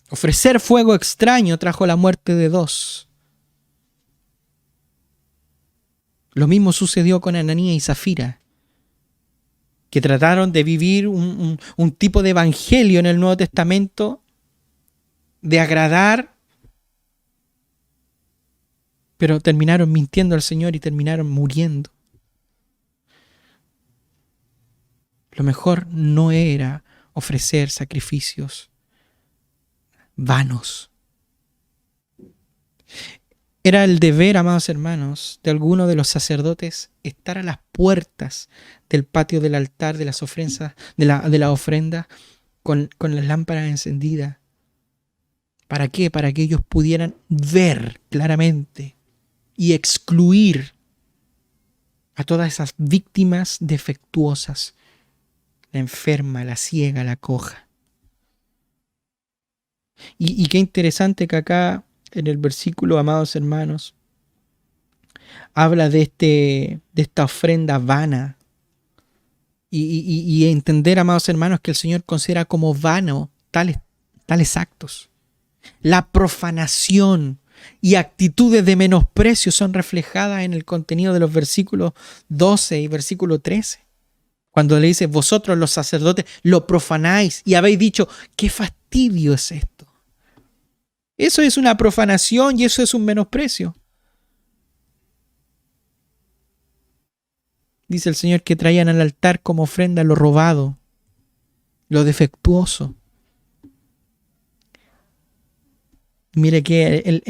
Ofrecer fuego extraño trajo la muerte de dos. Lo mismo sucedió con Ananías y Zafira, que trataron de vivir un tipo de evangelio en el Nuevo Testamento, de agradar, pero terminaron mintiendo al Señor y terminaron muriendo. Lo mejor no era ofrecer sacrificios vanos. Era el deber, amados hermanos, de alguno de los sacerdotes estar a las puertas del patio del altar de las ofrendas, de la ofrenda, con las lámparas encendidas. ¿Para qué? Para que ellos pudieran ver claramente y excluir a todas esas víctimas defectuosas: la enferma, la ciega, la coja. Y qué interesante que acá en el versículo, amados hermanos, habla de esta ofrenda vana. Y entender, amados hermanos, que el Señor considera como vano tales actos. La profanación y actitudes de menosprecio son reflejadas en el contenido de los versículos 12 y versículo 13. Cuando le dice: vosotros los sacerdotes lo profanáis y habéis dicho: ¿qué fastidio es esto? Eso es una profanación y eso es un menosprecio. Dice el Señor que traían al altar como ofrenda lo robado, lo defectuoso. Mire que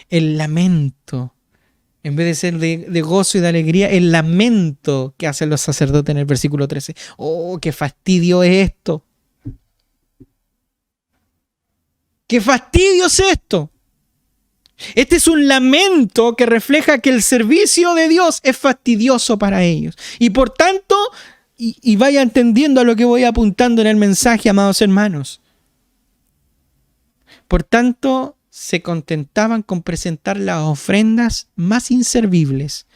el lamento, en vez de ser de gozo y de alegría, el lamento que hacen los sacerdotes en el versículo 13. ¡Oh, qué fastidio es esto! ¡Qué fastidio es esto! Este es un lamento que refleja que el servicio de Dios es fastidioso para ellos. Y por tanto, y vaya entendiendo a lo que voy apuntando en el mensaje, amados hermanos. Por tanto, se contentaban con presentar las ofrendas más inservibles.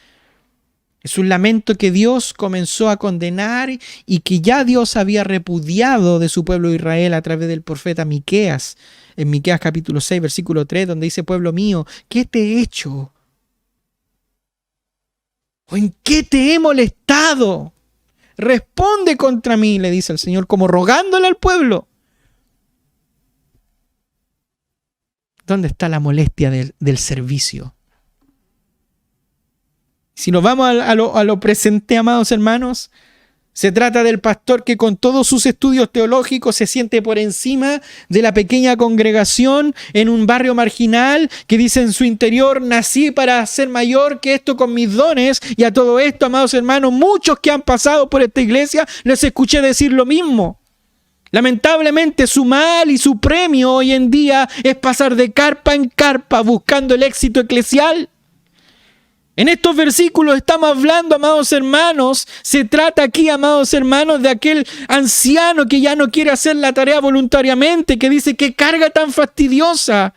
Es un lamento que Dios comenzó a condenar y que ya Dios había repudiado de su pueblo Israel a través del profeta Miqueas. En Miqueas capítulo 6, versículo 3, donde dice: pueblo mío, ¿qué te he hecho? ¿O en qué te he molestado? Responde contra mí, le dice el Señor, como rogándole al pueblo. ¿Dónde está la molestia del servicio? Si nos vamos a lo presente, amados hermanos, se trata del pastor que con todos sus estudios teológicos se siente por encima de la pequeña congregación en un barrio marginal, que dice en su interior: nací para ser mayor que esto con mis dones. Y a todo esto, amados hermanos, muchos que han pasado por esta iglesia les escuché decir lo mismo. Lamentablemente su mal y su premio hoy en día es pasar de carpa en carpa buscando el éxito eclesial. En estos versículos estamos hablando, amados hermanos, se trata aquí, amados hermanos, de aquel anciano que ya no quiere hacer la tarea voluntariamente, que dice, qué carga tan fastidiosa.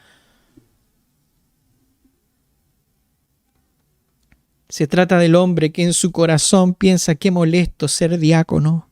Se trata del hombre que en su corazón piensa, qué molesto ser diácono.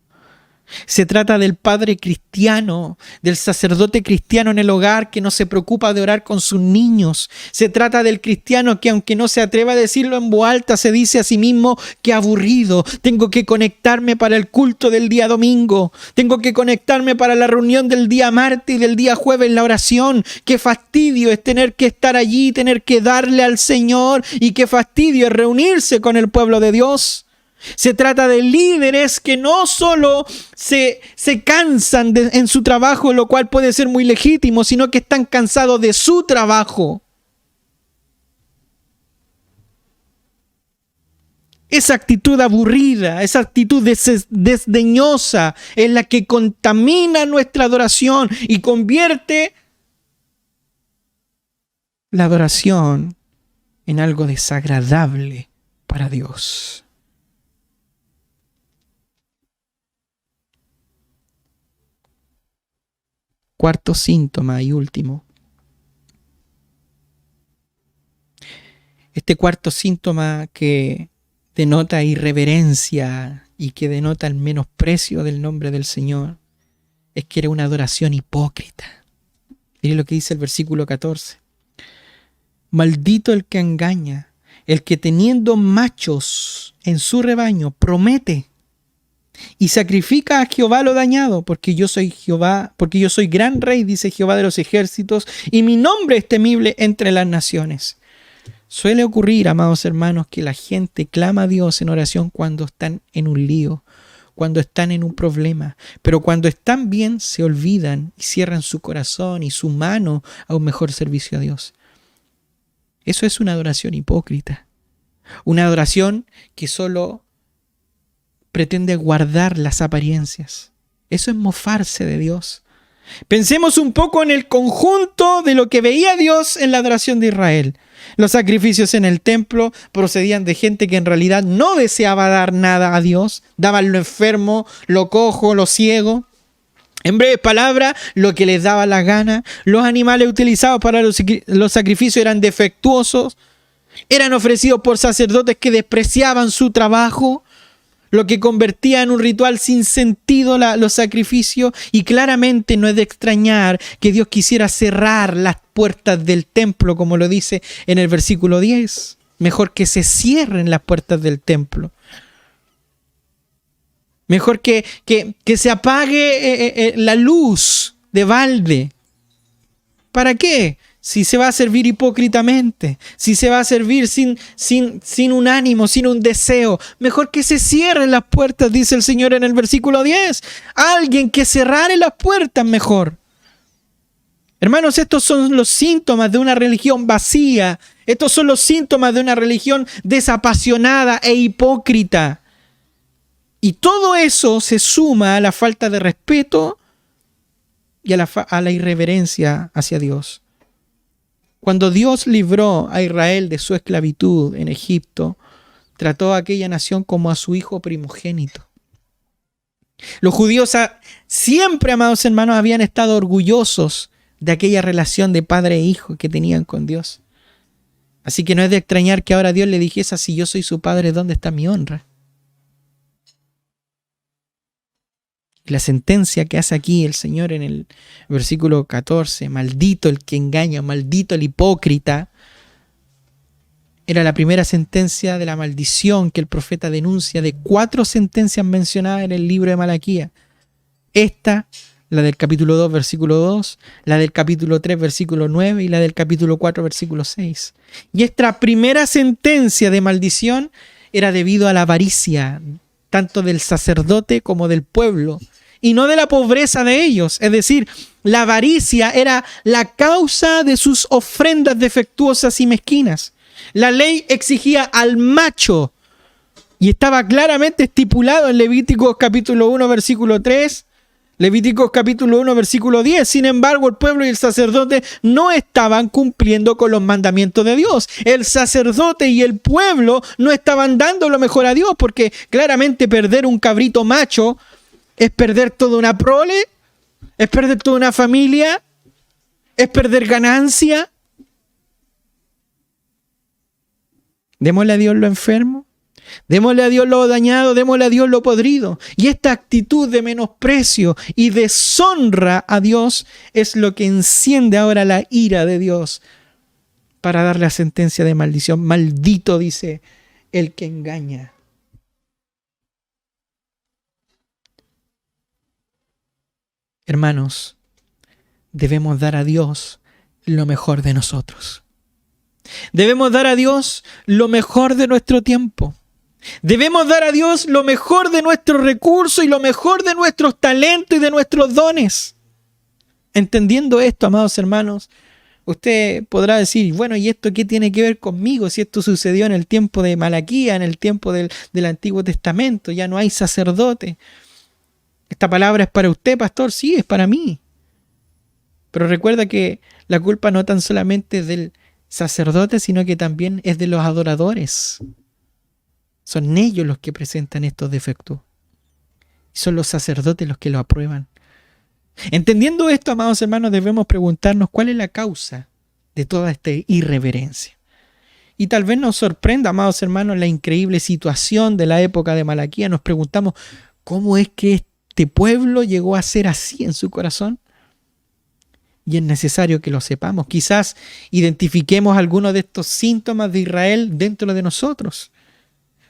Se trata del padre cristiano, del sacerdote cristiano en el hogar que no se preocupa de orar con sus niños. Se trata del cristiano que, aunque no se atreva a decirlo en voz alta, se dice a sí mismo, qué aburrido, tengo que conectarme para el culto del día domingo, tengo que conectarme para la reunión del día martes y del día jueves en la oración. Qué fastidio es tener que estar allí, tener que darle al Señor, y qué fastidio es reunirse con el pueblo de Dios. Se trata de líderes que no solo se cansan en su trabajo, lo cual puede ser muy legítimo, sino que están cansados de su trabajo. Esa actitud aburrida, esa actitud desdeñosa es la que contamina nuestra adoración y convierte la adoración en algo desagradable para Dios. Cuarto síntoma y último. Este cuarto síntoma que denota irreverencia y que denota el menosprecio del nombre del Señor es que era una adoración hipócrita. Mire lo que dice el versículo 14. Maldito el que engaña, el que teniendo machos en su rebaño promete y sacrifica a Jehová lo dañado, porque yo soy Jehová, porque yo soy gran rey, dice Jehová de los ejércitos, y mi nombre es temible entre las naciones. Suele ocurrir, amados hermanos, que la gente clama a Dios en oración cuando están en un lío, cuando están en un problema, pero cuando están bien se olvidan y cierran su corazón y su mano a un mejor servicio a Dios. Eso es una adoración hipócrita, una adoración que solo pretende guardar las apariencias. Eso es mofarse de Dios. Pensemos un poco en el conjunto de lo que veía Dios en la adoración de Israel. Los sacrificios en el templo procedían de gente que en realidad no deseaba dar nada a Dios. Daban lo enfermo, lo cojo, lo ciego. En breves palabras, lo que les daba la gana. Los animales utilizados para los sacrificios eran defectuosos. Eran ofrecidos por sacerdotes que despreciaban su trabajo, lo que convertía en un ritual sin sentido los sacrificios. Y claramente no es de extrañar que Dios quisiera cerrar las puertas del templo, como lo dice en el versículo 10. Mejor que se cierren las puertas del templo. Mejor que se apague la luz de balde. ¿Para qué? Si se va a servir hipócritamente, si se va a servir sin un ánimo, sin un deseo, mejor que se cierren las puertas, dice el Señor en el versículo 10. Alguien que cerrare las puertas mejor. Hermanos, estos son los síntomas de una religión vacía. Estos son los síntomas de una religión desapasionada e hipócrita. Y todo eso se suma a la falta de respeto y a la irreverencia hacia Dios. Cuando Dios libró a Israel de su esclavitud en Egipto, trató a aquella nación como a su hijo primogénito. Los judíos siempre, amados hermanos, habían estado orgullosos de aquella relación de padre e hijo que tenían con Dios. Así que no es de extrañar que ahora Dios le dijese, si yo soy su padre, ¿dónde está mi honra? La sentencia que hace aquí el Señor en el versículo 14, maldito el que engaña, maldito el hipócrita, era la primera sentencia de la maldición que el profeta denuncia de 4 sentencias mencionadas en el libro de Malaquías. Esta, la del capítulo 2, versículo 2, la del capítulo 3, versículo 9 y la del capítulo 4, versículo 6. Y esta primera sentencia de maldición era debido a la avaricia, tanto del sacerdote como del pueblo, y no de la pobreza de ellos. Es decir, la avaricia era la causa de sus ofrendas defectuosas y mezquinas. La ley exigía al macho, y estaba claramente estipulado en Levíticos capítulo 1, versículo 3, Levíticos capítulo 1, versículo 10. Sin embargo, el pueblo y el sacerdote no estaban cumpliendo con los mandamientos de Dios. El sacerdote y el pueblo no estaban dando lo mejor a Dios, porque claramente perder un cabrito macho es perder toda una prole, es perder toda una familia, es perder ganancia. Démosle a Dios lo enfermo, démosle a Dios lo dañado, démosle a Dios lo podrido. Y esta actitud de menosprecio y deshonra a Dios es lo que enciende ahora la ira de Dios para dar la sentencia de maldición. Maldito, dice el que engaña. Hermanos, debemos dar a Dios lo mejor de nosotros. Debemos dar a Dios lo mejor de nuestro tiempo. Debemos dar a Dios lo mejor de nuestros recursos y lo mejor de nuestros talentos y de nuestros dones. Entendiendo esto, amados hermanos, usted podrá decir, bueno, ¿y esto qué tiene que ver conmigo? Si esto sucedió en el tiempo de Malaquía, en el tiempo del Antiguo Testamento, ya no hay sacerdote. ¿Esta palabra es para usted, pastor? Sí, es para mí. Pero recuerda que la culpa no tan solamente es del sacerdote, sino que también es de los adoradores. Son ellos los que presentan estos defectos. Son los sacerdotes los que lo aprueban. Entendiendo esto, amados hermanos, debemos preguntarnos cuál es la causa de toda esta irreverencia. Y tal vez nos sorprenda, amados hermanos, la increíble situación de la época de Malaquía. Nos preguntamos, ¿cómo es que este pueblo llegó a ser así en su corazón? Y es necesario que lo sepamos. Quizás identifiquemos algunos de estos síntomas de Israel dentro de nosotros.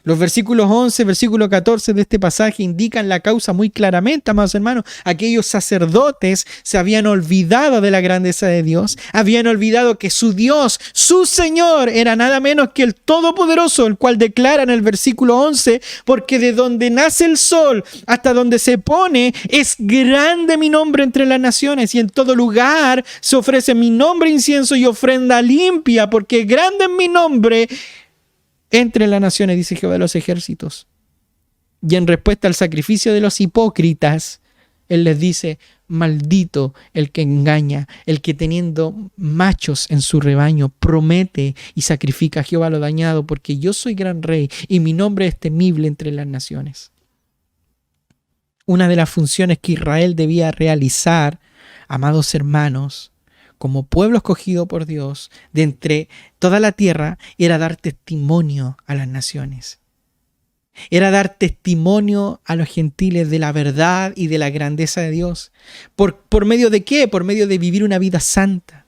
Los versículos 11, versículo 14 de este pasaje indican la causa muy claramente, amados hermanos. Aquellos sacerdotes se habían olvidado de la grandeza de Dios, habían olvidado que su Dios, su Señor, era nada menos que el Todopoderoso, el cual declara en el versículo 11, porque de donde nace el sol hasta donde se pone, es grande mi nombre entre las naciones, y en todo lugar se ofrece mi nombre incienso y ofrenda limpia, porque grande es mi nombre entre las naciones, dice Jehová de los ejércitos. Y en respuesta al sacrificio de los hipócritas, Él les dice, maldito el que engaña, el que teniendo machos en su rebaño promete y sacrifica a Jehová lo dañado, porque yo soy gran rey y mi nombre es temible entre las naciones. Una de las funciones que Israel debía realizar, amados hermanos, como pueblo escogido por Dios de entre toda la tierra, era dar testimonio a las naciones. Era dar testimonio a los gentiles de la verdad y de la grandeza de Dios. ¿Por medio de qué? Por medio de vivir una vida santa.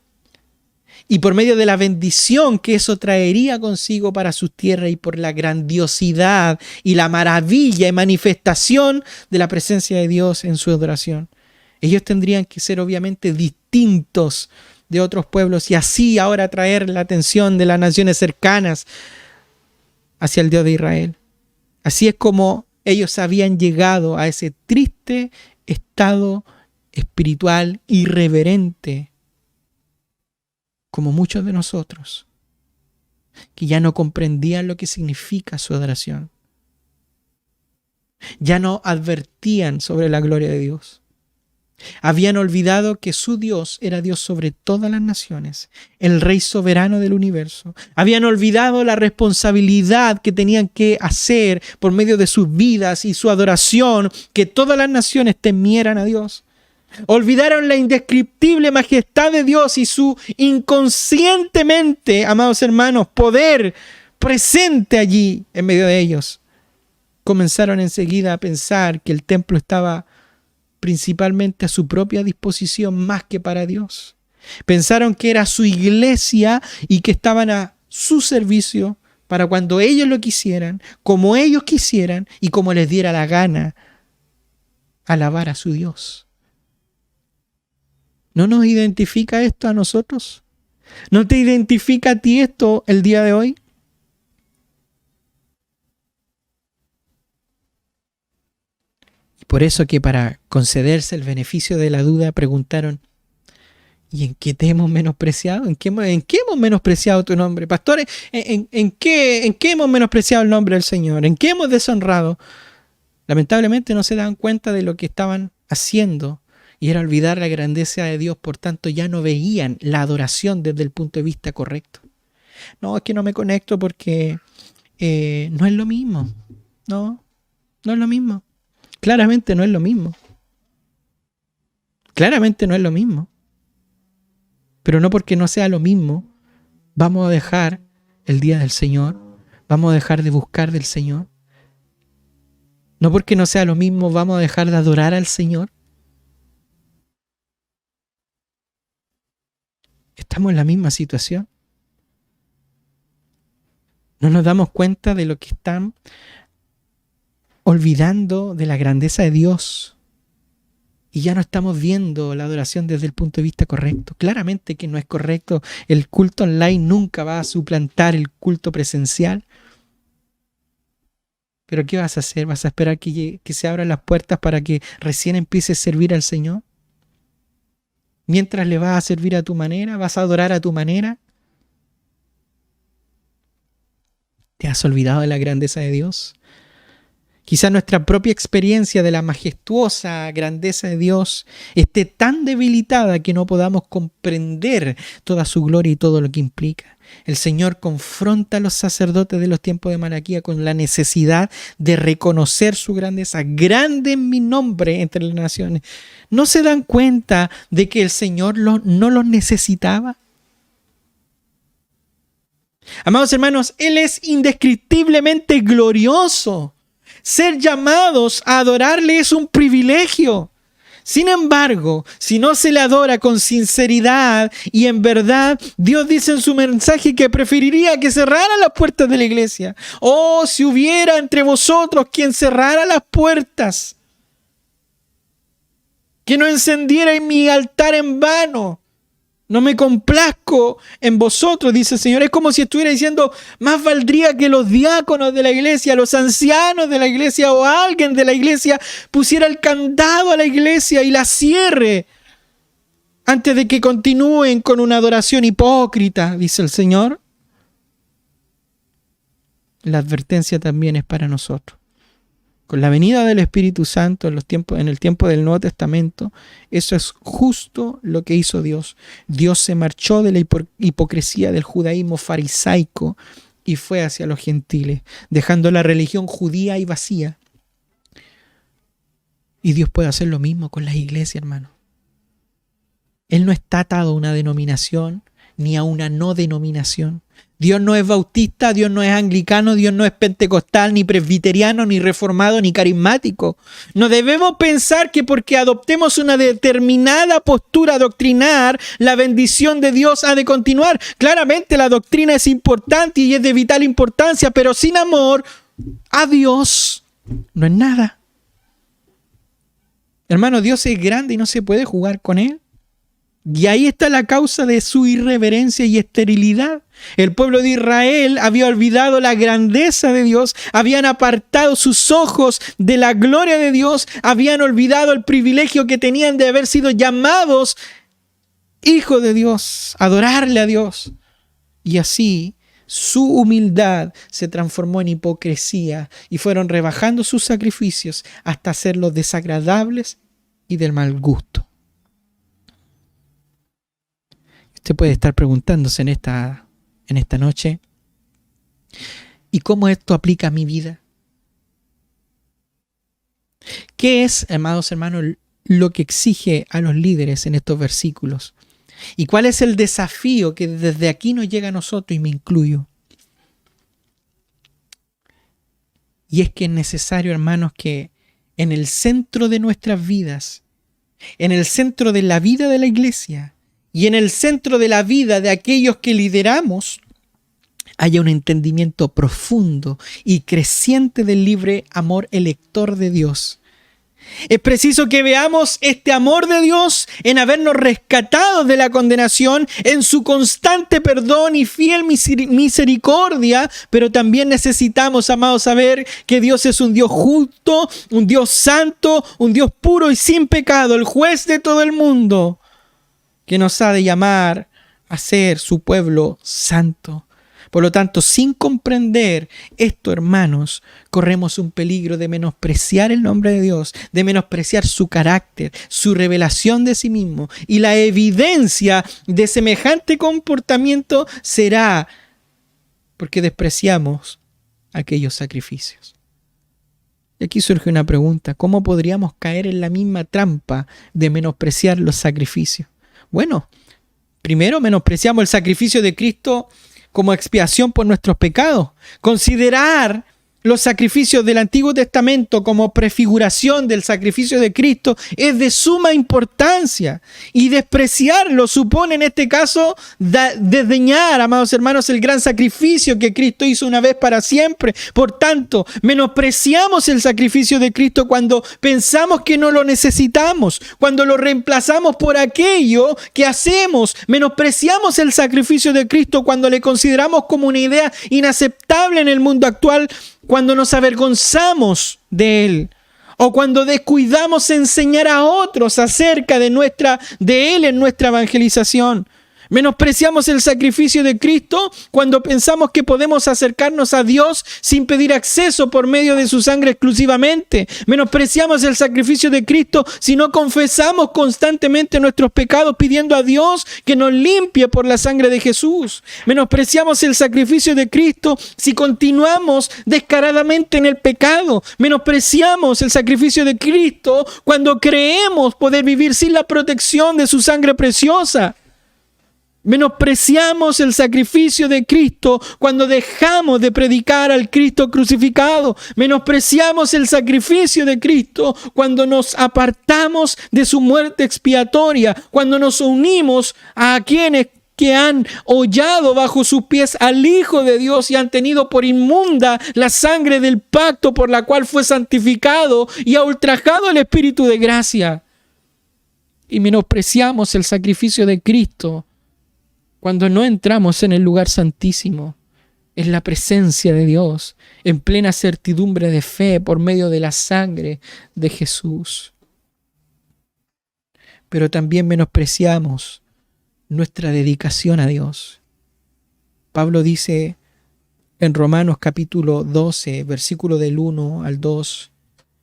Y por medio de la bendición que eso traería consigo para sus tierras y por la grandiosidad y la maravilla y manifestación de la presencia de Dios en su adoración. Ellos tendrían que ser obviamente distintos de otros pueblos y así ahora atraer la atención de las naciones cercanas hacia el Dios de Israel. Así es como ellos habían llegado a ese triste estado espiritual irreverente, como muchos de nosotros, que ya no comprendían lo que significa su adoración. Ya no advertían sobre la gloria de Dios. Habían olvidado que su Dios era Dios sobre todas las naciones, el Rey soberano del universo. Habían olvidado la responsabilidad que tenían que hacer por medio de sus vidas y su adoración, que todas las naciones temieran a Dios. Olvidaron la indescriptible majestad de Dios y su inconscientemente, amados hermanos, poder presente allí en medio de ellos. Comenzaron enseguida a pensar que el templo estaba principalmente a su propia disposición más que para Dios. Pensaron que era su iglesia y que estaban a su servicio para cuando ellos lo quisieran, como ellos quisieran y como les diera la gana, alabar a su Dios. ¿No nos identifica esto a nosotros? ¿No te identifica a ti esto el día de hoy? Por eso que para concederse el beneficio de la duda preguntaron, ¿y en qué te hemos menospreciado? ¿En qué hemos menospreciado tu nombre? Pastores, ¿en qué hemos menospreciado el nombre del Señor? ¿En qué hemos deshonrado? Lamentablemente no se dan cuenta de lo que estaban haciendo y era olvidar la grandeza de Dios, por tanto ya no veían la adoración desde el punto de vista correcto. No, es que no me conecto porque no es lo mismo. No es lo mismo. Claramente no es lo mismo. Claramente no es lo mismo. Pero no porque no sea lo mismo, vamos a dejar el día del Señor, vamos a dejar de buscar del Señor. No porque no sea lo mismo, vamos a dejar de adorar al Señor. Estamos en la misma situación. No nos damos cuenta de lo que están olvidando de la grandeza de Dios. Y ya no estamos viendo la adoración desde el punto de vista correcto. Claramente que no es correcto. El culto online nunca va a suplantar el culto presencial. Pero ¿qué vas a hacer? ¿Vas a esperar que se abran las puertas para que recién empieces a servir al Señor? Mientras le vas a servir a tu manera, vas a adorar a tu manera. ¿Te has olvidado de la grandeza de Dios? Quizá nuestra propia experiencia de la majestuosa grandeza de Dios esté tan debilitada que no podamos comprender toda su gloria y todo lo que implica. El Señor confronta a los sacerdotes de los tiempos de Malaquía con la necesidad de reconocer su grandeza. Grande en mi nombre entre las naciones. ¿No se dan cuenta de que el Señor no los necesitaba? Amados hermanos, Él es indescriptiblemente glorioso. Ser llamados a adorarle es un privilegio. Sin embargo, si no se le adora con sinceridad y en verdad, Dios dice en su mensaje que preferiría que cerraran las puertas de la iglesia. Oh, si hubiera entre vosotros quien cerrara las puertas, que no encendiera en mi altar en vano. No me complazco en vosotros, dice el Señor. Es como si estuviera diciendo, más valdría que los diáconos de la iglesia, los ancianos de la iglesia o alguien de la iglesia pusiera el candado a la iglesia y la cierre antes de que continúen con una adoración hipócrita, dice el Señor. La advertencia también es para nosotros. Con la venida del Espíritu Santo en el tiempo del Nuevo Testamento, eso es justo lo que hizo Dios. Dios se marchó de la hipocresía del judaísmo farisaico y fue hacia los gentiles, dejando la religión judía y vacía. Y Dios puede hacer lo mismo con las iglesias, hermano. Él no está atado a una denominación ni a una no denominación. Dios no es bautista, Dios no es anglicano, Dios no es pentecostal, ni presbiteriano, ni reformado, ni carismático. No debemos pensar que porque adoptemos una determinada postura doctrinar, la bendición de Dios ha de continuar. Claramente la doctrina es importante y es de vital importancia, pero sin amor a Dios no es nada. Hermano, Dios es grande y no se puede jugar con Él. Y ahí está la causa de su irreverencia y esterilidad. El pueblo de Israel había olvidado la grandeza de Dios, habían apartado sus ojos de la gloria de Dios, habían olvidado el privilegio que tenían de haber sido llamados hijos de Dios, adorarle a Dios. Y así su humildad se transformó en hipocresía y fueron rebajando sus sacrificios hasta hacerlos desagradables y del mal gusto. Usted puede estar preguntándose en esta noche, ¿y cómo esto aplica a mi vida? ¿Qué es, amados hermanos, lo que exige a los líderes en estos versículos? ¿Y cuál es el desafío que desde aquí nos llega a nosotros, y me incluyo? Y es que es necesario, hermanos, que en el centro de nuestras vidas, en el centro de la vida de la iglesia, y en el centro de la vida de aquellos que lideramos, haya un entendimiento profundo y creciente del libre amor elector de Dios. Es preciso que veamos este amor de Dios en habernos rescatado de la condenación, en su constante perdón y fiel misericordia, pero también necesitamos, amados, saber que Dios es un Dios justo, un Dios santo, un Dios puro y sin pecado, el juez de todo el mundo, que nos ha de llamar a ser su pueblo santo. Por lo tanto, sin comprender esto, hermanos, corremos un peligro de menospreciar el nombre de Dios, de menospreciar su carácter, su revelación de sí mismo. Y la evidencia de semejante comportamiento será porque despreciamos aquellos sacrificios. Y aquí surge una pregunta: ¿cómo podríamos caer en la misma trampa de menospreciar los sacrificios? Bueno, primero menospreciamos el sacrificio de Cristo como expiación por nuestros pecados. Considerar los sacrificios del Antiguo Testamento como prefiguración del sacrificio de Cristo es de suma importancia, y despreciarlo supone en este caso desdeñar, amados hermanos, el gran sacrificio que Cristo hizo una vez para siempre. Por tanto, menospreciamos el sacrificio de Cristo cuando pensamos que no lo necesitamos, cuando lo reemplazamos por aquello que hacemos. Menospreciamos el sacrificio de Cristo cuando le consideramos como una idea inaceptable en el mundo actual, cuando nos avergonzamos de Él, o cuando descuidamos enseñar a otros acerca de Él en nuestra evangelización. Menospreciamos el sacrificio de Cristo cuando pensamos que podemos acercarnos a Dios sin pedir acceso por medio de su sangre exclusivamente. Menospreciamos el sacrificio de Cristo si no confesamos constantemente nuestros pecados pidiendo a Dios que nos limpie por la sangre de Jesús. Menospreciamos el sacrificio de Cristo si continuamos descaradamente en el pecado. Menospreciamos el sacrificio de Cristo cuando creemos poder vivir sin la protección de su sangre preciosa. Menospreciamos el sacrificio de Cristo cuando dejamos de predicar al Cristo crucificado. Menospreciamos el sacrificio de Cristo cuando nos apartamos de su muerte expiatoria, cuando nos unimos a quienes que han hollado bajo sus pies al Hijo de Dios y han tenido por inmunda la sangre del pacto por la cual fue santificado y ha ultrajado el Espíritu de gracia. Y menospreciamos el sacrificio de Cristo cuando no entramos en el lugar santísimo, en la presencia de Dios, en plena certidumbre de fe por medio de la sangre de Jesús. Pero también menospreciamos nuestra dedicación a Dios. Pablo dice en Romanos capítulo 12, versículo del 1 al 2,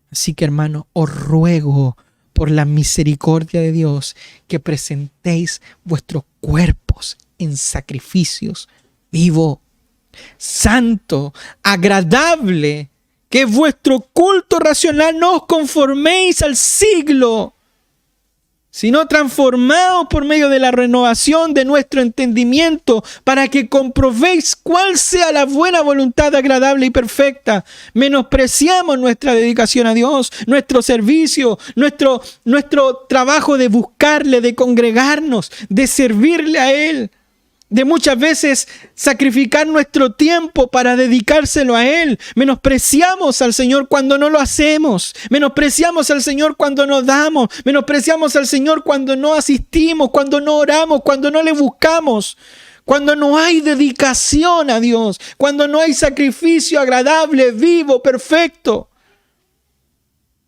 así que hermanos, os ruego por la misericordia de Dios que presentéis vuestros cuerpos en sacrificios vivo, santo, agradable, que es vuestro culto racional. No os conforméis al siglo, sino transformaos por medio de la renovación de nuestro entendimiento, para que comprobéis cuál sea la buena voluntad agradable y perfecta. Menospreciamos nuestra dedicación a Dios, nuestro servicio, nuestro trabajo de buscarle, de congregarnos, de servirle a Él, de muchas veces sacrificar nuestro tiempo para dedicárselo a Él. Menospreciamos al Señor cuando no lo hacemos. Menospreciamos al Señor cuando no damos. Menospreciamos al Señor cuando no asistimos, cuando no oramos, cuando no le buscamos. Cuando no hay dedicación a Dios, cuando no hay sacrificio agradable, vivo, perfecto.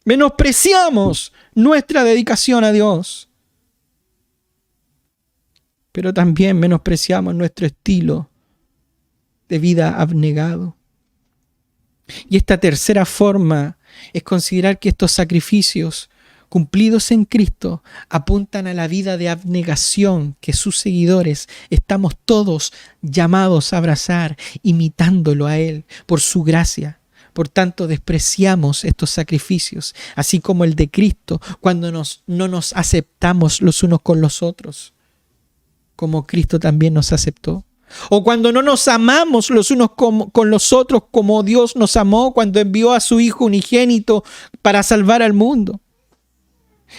Menospreciamos nuestra dedicación a Dios. Pero también menospreciamos nuestro estilo de vida abnegado. Y esta tercera forma es considerar que estos sacrificios cumplidos en Cristo apuntan a la vida de abnegación que sus seguidores estamos todos llamados a abrazar, imitándolo a Él por su gracia. Por tanto, despreciamos estos sacrificios, así como el de Cristo, cuando no nos aceptamos los unos con los otros, como Cristo también nos aceptó. O cuando no nos amamos los unos con los otros como Dios nos amó cuando envió a su Hijo unigénito para salvar al mundo.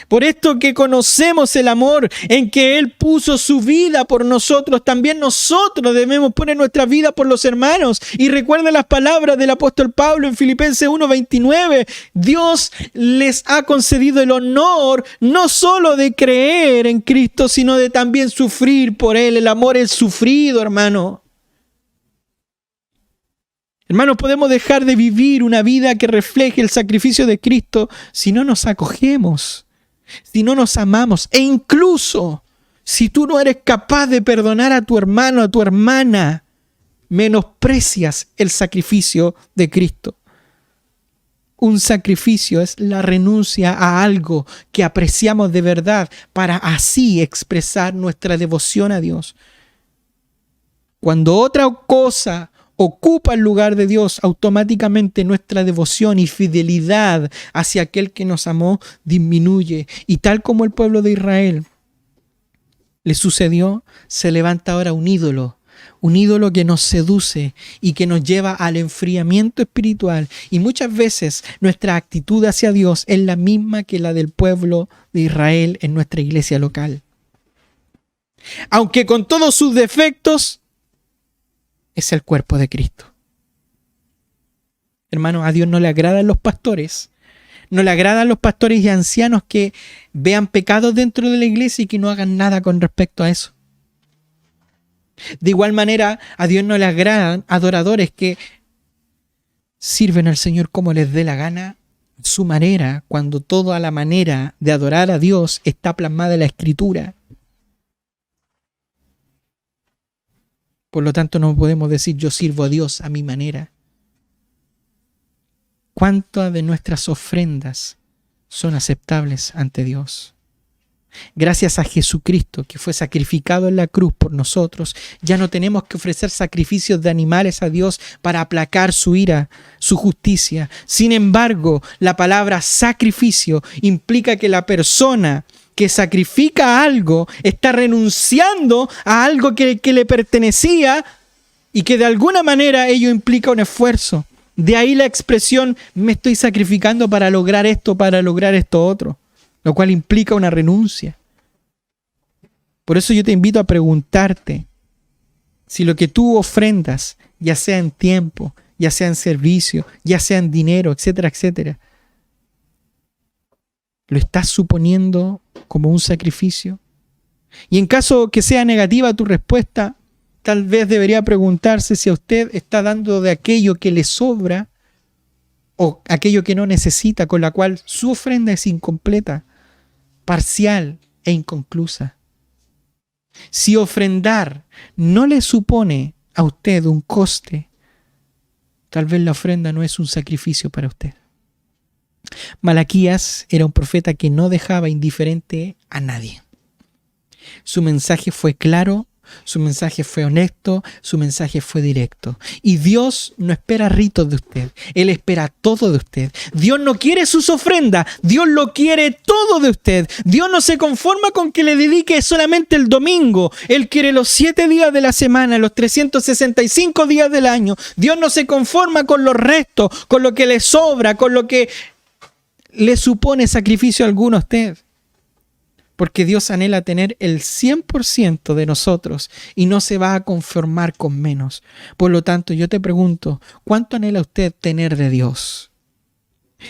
Por esto que conocemos el amor en que Él puso su vida por nosotros, también nosotros debemos poner nuestra vida por los hermanos. Y recuerden las palabras del apóstol Pablo en Filipenses 1:29. Dios les ha concedido el honor no solo de creer en Cristo, sino de también sufrir por Él. El amor es sufrido, hermano. Hermanos, podemos dejar de vivir una vida que refleje el sacrificio de Cristo si no nos acogemos, si no nos amamos, e incluso si tú no eres capaz de perdonar a tu hermano, a tu hermana, menosprecias el sacrificio de Cristo. Un sacrificio es la renuncia a algo que apreciamos de verdad para así expresar nuestra devoción a Dios. Cuando otra cosa ocupa el lugar de Dios, automáticamente nuestra devoción y fidelidad hacia aquel que nos amó disminuye. Y tal como el pueblo de Israel le sucedió, se levanta ahora un ídolo que nos seduce y que nos lleva al enfriamiento espiritual. Y muchas veces nuestra actitud hacia Dios es la misma que la del pueblo de Israel en nuestra iglesia local. Aunque con todos sus defectos, es el cuerpo de Cristo. Hermanos, a Dios no le agradan los pastores. No le agradan los pastores y ancianos que vean pecados dentro de la iglesia y que no hagan nada con respecto a eso. De igual manera, a Dios no le agradan adoradores que sirven al Señor como les dé la gana, su manera, cuando toda la manera de adorar a Dios está plasmada en la Escritura. Por lo tanto, no podemos decir yo sirvo a Dios a mi manera. ¿Cuántas de nuestras ofrendas son aceptables ante Dios? Gracias a Jesucristo, que fue sacrificado en la cruz por nosotros, ya no tenemos que ofrecer sacrificios de animales a Dios para aplacar su ira, su justicia. Sin embargo, la palabra sacrificio implica que la persona que sacrifica algo está renunciando a algo que le pertenecía y que de alguna manera ello implica un esfuerzo. De ahí la expresión, me estoy sacrificando para lograr esto otro, lo cual implica una renuncia. Por eso yo te invito a preguntarte si lo que tú ofrendas, ya sea en tiempo, ya sea en servicio, ya sea en dinero, etcétera, etcétera, ¿lo estás suponiendo como un sacrificio? Y en caso que sea negativa tu respuesta, tal vez debería preguntarse si a usted está dando de aquello que le sobra o aquello que no necesita, con la cual su ofrenda es incompleta, parcial e inconclusa. Si ofrendar no le supone a usted un coste, tal vez la ofrenda no es un sacrificio para usted. Malaquías era un profeta que no dejaba indiferente a nadie. Su mensaje fue claro, su mensaje fue honesto, su mensaje fue directo. Y Dios no espera ritos de usted, Él espera todo de usted. Dios no quiere sus ofrendas, Dios lo quiere todo de usted. Dios no se conforma con que le dedique solamente el domingo. Él quiere los 7 días de la semana, los 365 días del año. Dios no se conforma con los restos, con lo que le sobra, con lo que le supone sacrificio alguno a usted. Porque Dios anhela tener el 100% de nosotros y no se va a conformar con menos. Por lo tanto, yo te pregunto, ¿cuánto anhela usted tener de Dios?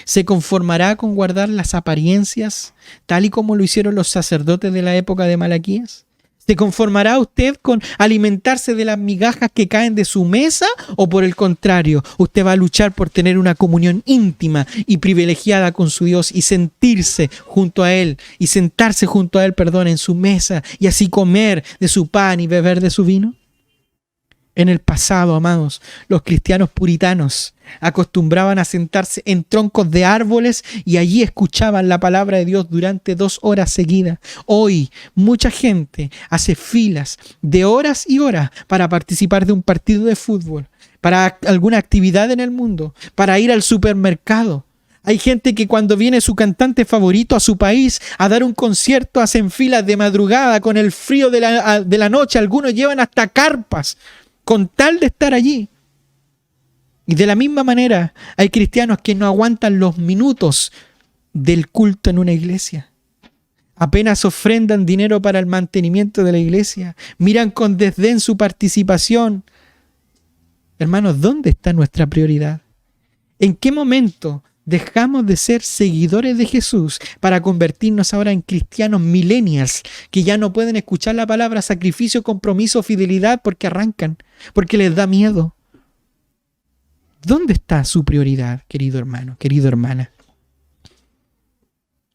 ¿Se conformará con guardar las apariencias tal y como lo hicieron los sacerdotes de la época de Malaquías? ¿Se conformará usted con alimentarse de las migajas que caen de su mesa? ¿O por el contrario, usted va a luchar por tener una comunión íntima y privilegiada con su Dios y sentarse junto a Él en su mesa y así comer de su pan y beber de su vino? En el pasado, amados, los cristianos puritanos acostumbraban a sentarse en troncos de árboles y allí escuchaban la palabra de Dios durante 2 horas seguidas. Hoy, mucha gente hace filas de horas y horas para participar de un partido de fútbol, para alguna actividad en el mundo, para ir al supermercado. Hay gente que cuando viene su cantante favorito a su país a dar un concierto hacen filas de madrugada con el frío de la noche. Algunos llevan hasta carpas con tal de estar allí. Y de la misma manera hay cristianos que no aguantan los minutos del culto en una iglesia. Apenas ofrendan dinero para el mantenimiento de la iglesia. Miran con desdén su participación. Hermanos, ¿dónde está nuestra prioridad? ¿En qué momento dejamos de ser seguidores de Jesús para convertirnos ahora en cristianos millennials que ya no pueden escuchar la palabra sacrificio, compromiso, fidelidad porque arrancan, porque les da miedo? ¿Dónde está su prioridad, querido hermano, querida hermana?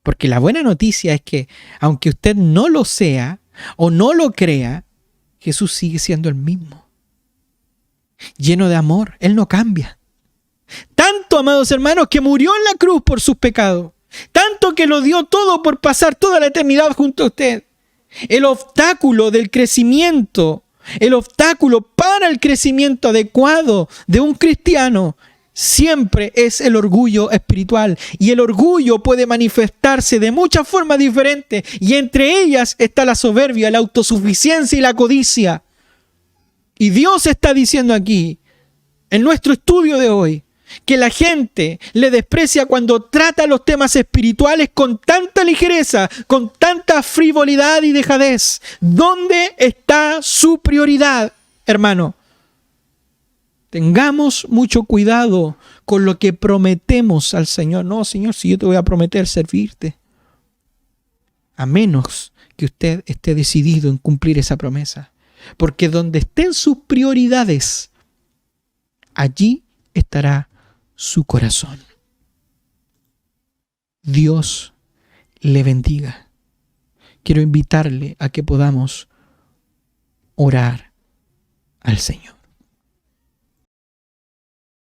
Porque la buena noticia es que, aunque usted no lo sea o no lo crea, Jesús sigue siendo el mismo. lleno de amor. Él no cambia. Tanto, amados hermanos, que murió en la cruz por sus pecados. Tanto que lo dio todo por pasar toda la eternidad junto a usted. El obstáculo del crecimiento, el obstáculo para el crecimiento adecuado de un cristiano siempre es el orgullo espiritual. Y el orgullo puede manifestarse de muchas formas diferentes. Y entre ellas está la soberbia, la autosuficiencia y la codicia. Y Dios está diciendo aquí, en nuestro estudio de hoy, que la gente le desprecia cuando trata los temas espirituales con tanta ligereza, con tanta frivolidad y dejadez. ¿Dónde está su prioridad, hermano? Tengamos mucho cuidado con lo que prometemos al Señor. No, Señor, si yo te voy a prometer servirte. A menos que usted esté decidido en cumplir esa promesa. Porque donde estén sus prioridades, allí estará su corazón. Dios le bendiga. Quiero invitarle a que podamos orar al Señor.